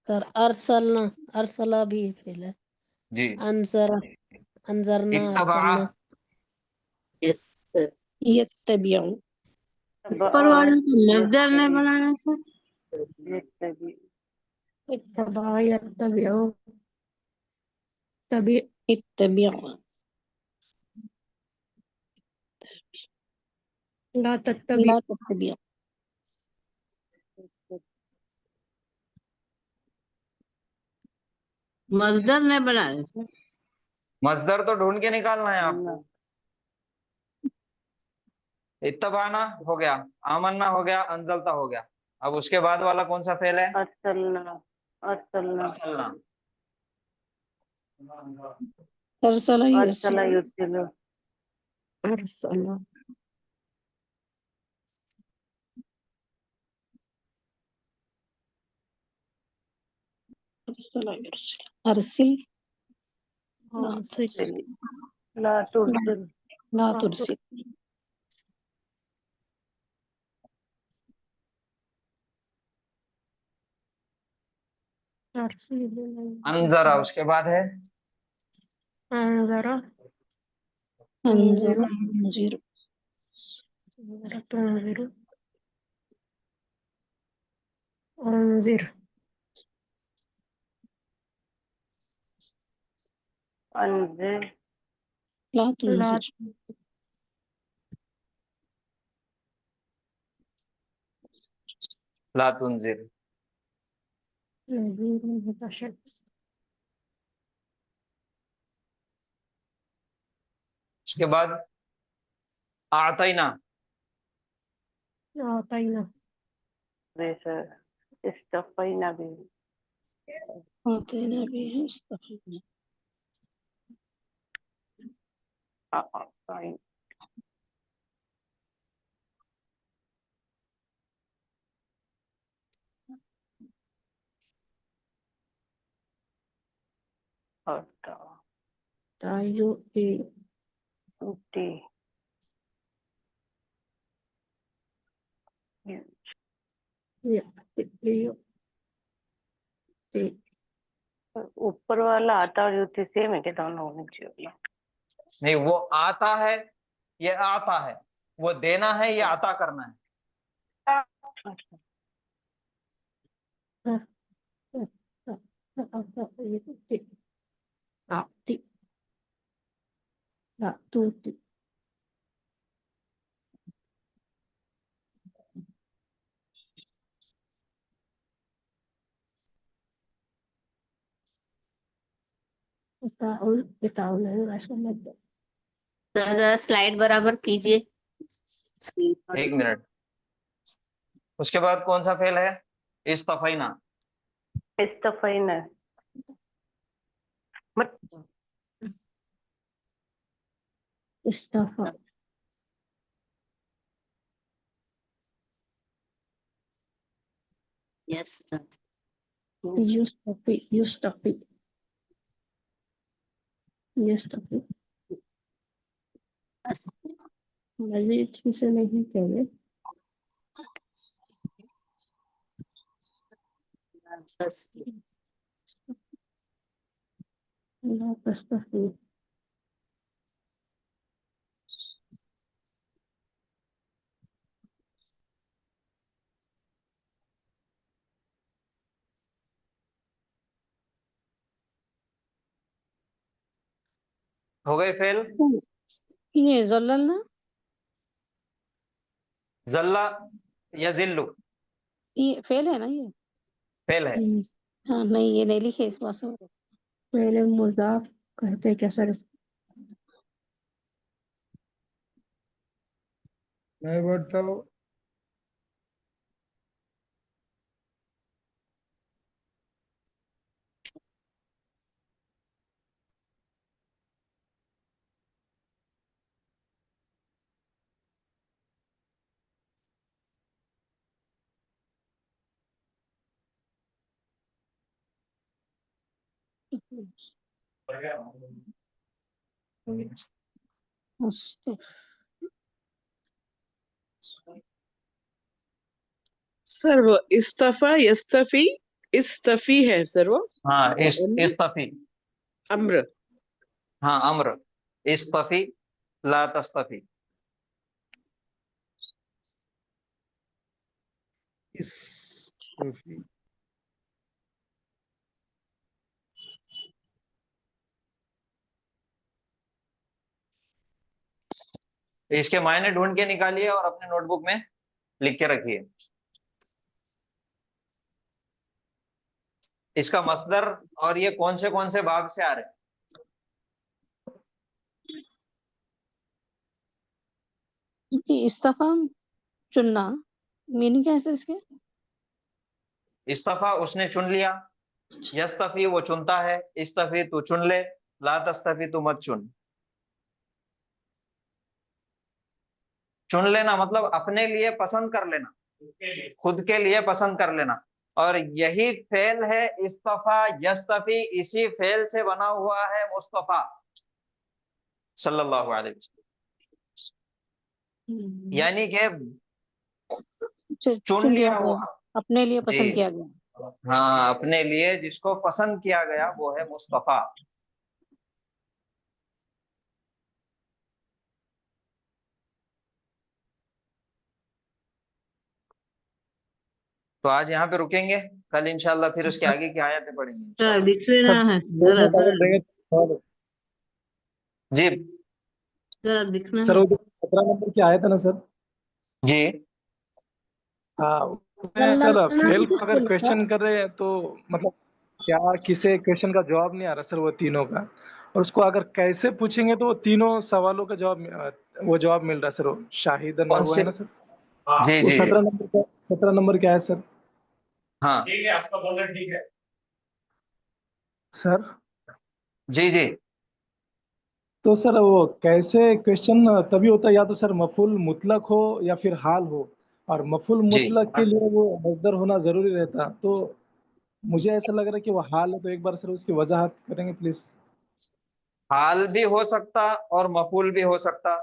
सर। अरसलना, अरसला भी फेल है
जी।
अंजर, अंजरना,
इत्तबा,
अरसलना, यत्तबिउ।
ऊपर वाले को मजदर ने बनाया सर।
इत्तबा यत्तबिउ, तबी इत्तबिउ,
ला तत्तबी,
ला तत्तबिउ।
मजदर ने बनाया सर।
मजदर तो ढूंढ के निकालना है आपको। इत्तबाना हो गया, आमन्ना हो गया, अंजलता हो गया। अब उसके बाद वाला कौन सा फेल है?
अरसलना, अरसलना,
अरसलना,
अरसला
अरसला
युरसिलु,
युरसिलु,
अरसला, अरसला युरसिल, अरसिल,
ला तुरसिल,
ला तुरसिल।
अंजरा, उसके बाद है
अंजरा,
अंजरा, मुजीर,
तुंजिरु, अंजिर,
अंजिर,
ला तुंजिर,
ला तुंजिर। उसके बाद आतैना,
आतैना,
इस्तफ़ैना भी,
आतैना भी है, इस्तफ़ैना।
तायु ए
टी, ऊपर वाला आता और युति सेम है कि दोनों होने चाहिए?
नहीं, वो आता है, ये आता है। वो देना है, ये आता करना है।
तूती इताउल इताउल है इसका मतलब।
जरा स्लाइड बराबर कीजिए।
एक मिनट। उसके बाद कौन सा फेल है? इस्तफैना।
इस्तफैना मत
इस्तफा
यस
युस्तफी युस्तफी युस्तफी मजीद ठीक से नहीं करे। ला तस्तफी
हो गए फेल?
ये जल्लल्ला
जल्ला या जिल्लू
ये फेल है ना ये?
फेल है।
हाँ नहीं, ये नहीं लिखे इस पास।
पहले मुजाफ कहते क्या सर?
मैं बताओ।
सर वो इस्तफा यस्तफी इस्तफी है सर वो।
हाँ
और अम्र
इस्तफी।
अम्र
हाँ अम्र। इस्तफी ला तस्तफी।
इस्तफी
इसके मायने ढूंढ के निकालिए और अपने नोटबुक में लिख के रखिए। इसका मसदर और ये कौन से बाब से आ रहे हैं?
इस्तफा चुनना, मीनिंग क्या है सर इसके?
इस्तफा उसने चुन लिया, यस्तफी वो चुनता है, इस्तफी तू चुन ले, ला तस्तफी तू मत चुन। चुन लेना मतलब अपने लिए पसंद कर लेना, खुद के लिए पसंद कर लेना। और यही फेल है इस्तफा यस्तफी, इसी फेल से बना हुआ है मुस्तफा सल्लल्लाहु अलैहि वसल्लम। यानी कि चुन लिया हुआ,
अपने लिए पसंद
जी
किया गया।
हाँ, अपने लिए जिसको पसंद किया गया वो है मुस्तफा। तो आज यहाँ पे रुकेंगे, कल इंशाल्लाह फिर उसके आगे की आयतें पढ़ेंगे।
सर दिख लेना
सर
है
दो
जरा
मिनट
जरा
अगर देंगे तो।
जी
जरा दिखना
सर
है।
वो 17 नंबर की आयत है ना सर?
जी
हाँ उसमें सर फेल को अगर क्वेश्चन कर रहे हैं तो मतलब क्या किसी क्वेश्चन का जवाब नहीं आ रहा सर वो तीनों का, और उसको अगर कैसे पूछेंगे तो वो तीनों सवालों का जवाब मिल रहा है सर। वो शाहिदन
कौन
वो
से?
है ना सर?
जी
वो
जी
17 नंबर क्या है सर?
हाँ
ठीक है, आपका बोलना ठीक है।
सर
जी जी
तो सर वो कैसे क्वेश्चन तभी होता है या तो सर मफूल मुतलक हो या फिर हाल हो, और मफूल
जी
मुतलक के लिए वो मजदर होना जरूरी रहता। तो मुझे ऐसा लग रहा है कि वो हाल है, तो एक बार सर उसकी वजाहत करेंगे प्लीज।
हाल भी हो सकता और मफूल भी हो सकता।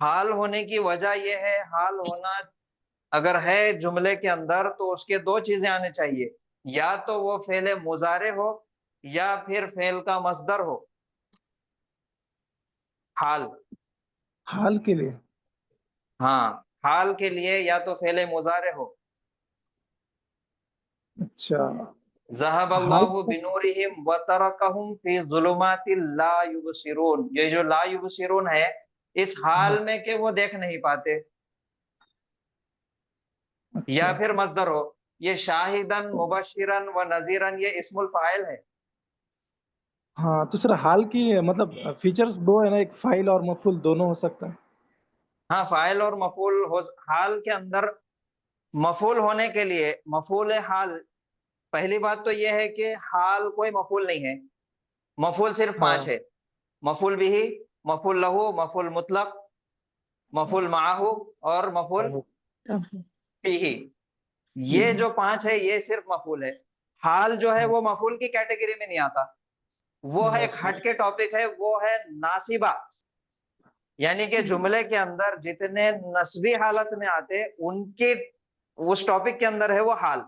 हाल होने की वजह यह है, हाल होना अगर है जुमले के अंदर तो उसके दो चीजें आने चाहिए, या तो वो फेले मुजारे हो या फिर फेल का मसदर हो। हाल,
हाल के लिए
हाँ हाल के लिए या तो फेले मुजारे हो।
अच्छा
ज़हबल्लाहु बिनूरिहिम व तरकहुम फी ज़ुलुमातिल ला युबसिरून। ये जो ला युबसिरून है, इस हाल में कि वो देख नहीं पाते। या फिर मस्दर हो, ये शाहिदन मुबशिरन व नजीरन ये इस्मुल फाइल है।
हाँ तो सर हाल की मतलब फीचर्स दो है ना, एक फाइल और मफूल दोनों हो सकता है।
हाँ, फाइल और मफूल हो। हाल के अंदर मफूल होने के लिए मफूल हाल, पहली बात तो यह है कि हाल कोई मफूल नहीं है, मफूल सिर्फ 5 है। मफूल बिही, मफूल लहू, मफूल मुतलक, मफूल माहू और मफूल फीही। ये जो 5 है ये सिर्फ मफूल है। हाल जो है वो मफूल की कैटेगरी में नहीं आता, वो है एक हटके टॉपिक है, वो है नासिबा। यानी कि जुमले के अंदर जितने नस्बी हालत में आते उनके उस टॉपिक के अंदर है वो हाल।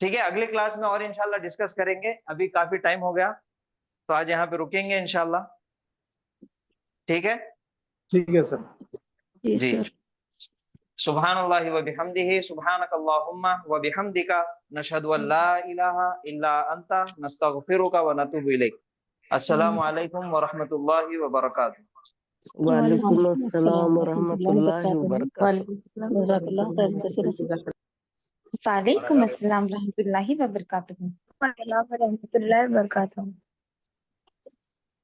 ठीक है, अगली क्लास में और इंशाल्लाह डिस्कस करेंगे। अभी काफी टाइम हो गया तो आज यहाँ पे रुकेंगे इंशाल्लाह। ठीक है,
ठीक है सर।
जी। सुब्हानल्लाहि व बिहम्दिही, सुब्हानकल्लाहुम्मा व बिहम्दिका, नशहदु अन ला इलाहा इल्ला अंता, नस्तगफिरुका व नतूबु इलैक। अस्सलामु अलैकुम व रहमतुल्लाहि व बरकातुहू।
वालेकुम अस्सलाम व रहमतुल्लाहि व बरकातुहू।
वालेकुम अस्सलाम जज़ाकल्लाह खैर कसीरन से।
वालेकुम अस्सलाम रहमतुल्लाहि व बरकातुहू।
वालेकुम अस्सलाम व रहमतुल्लाहि व बरकातुहू।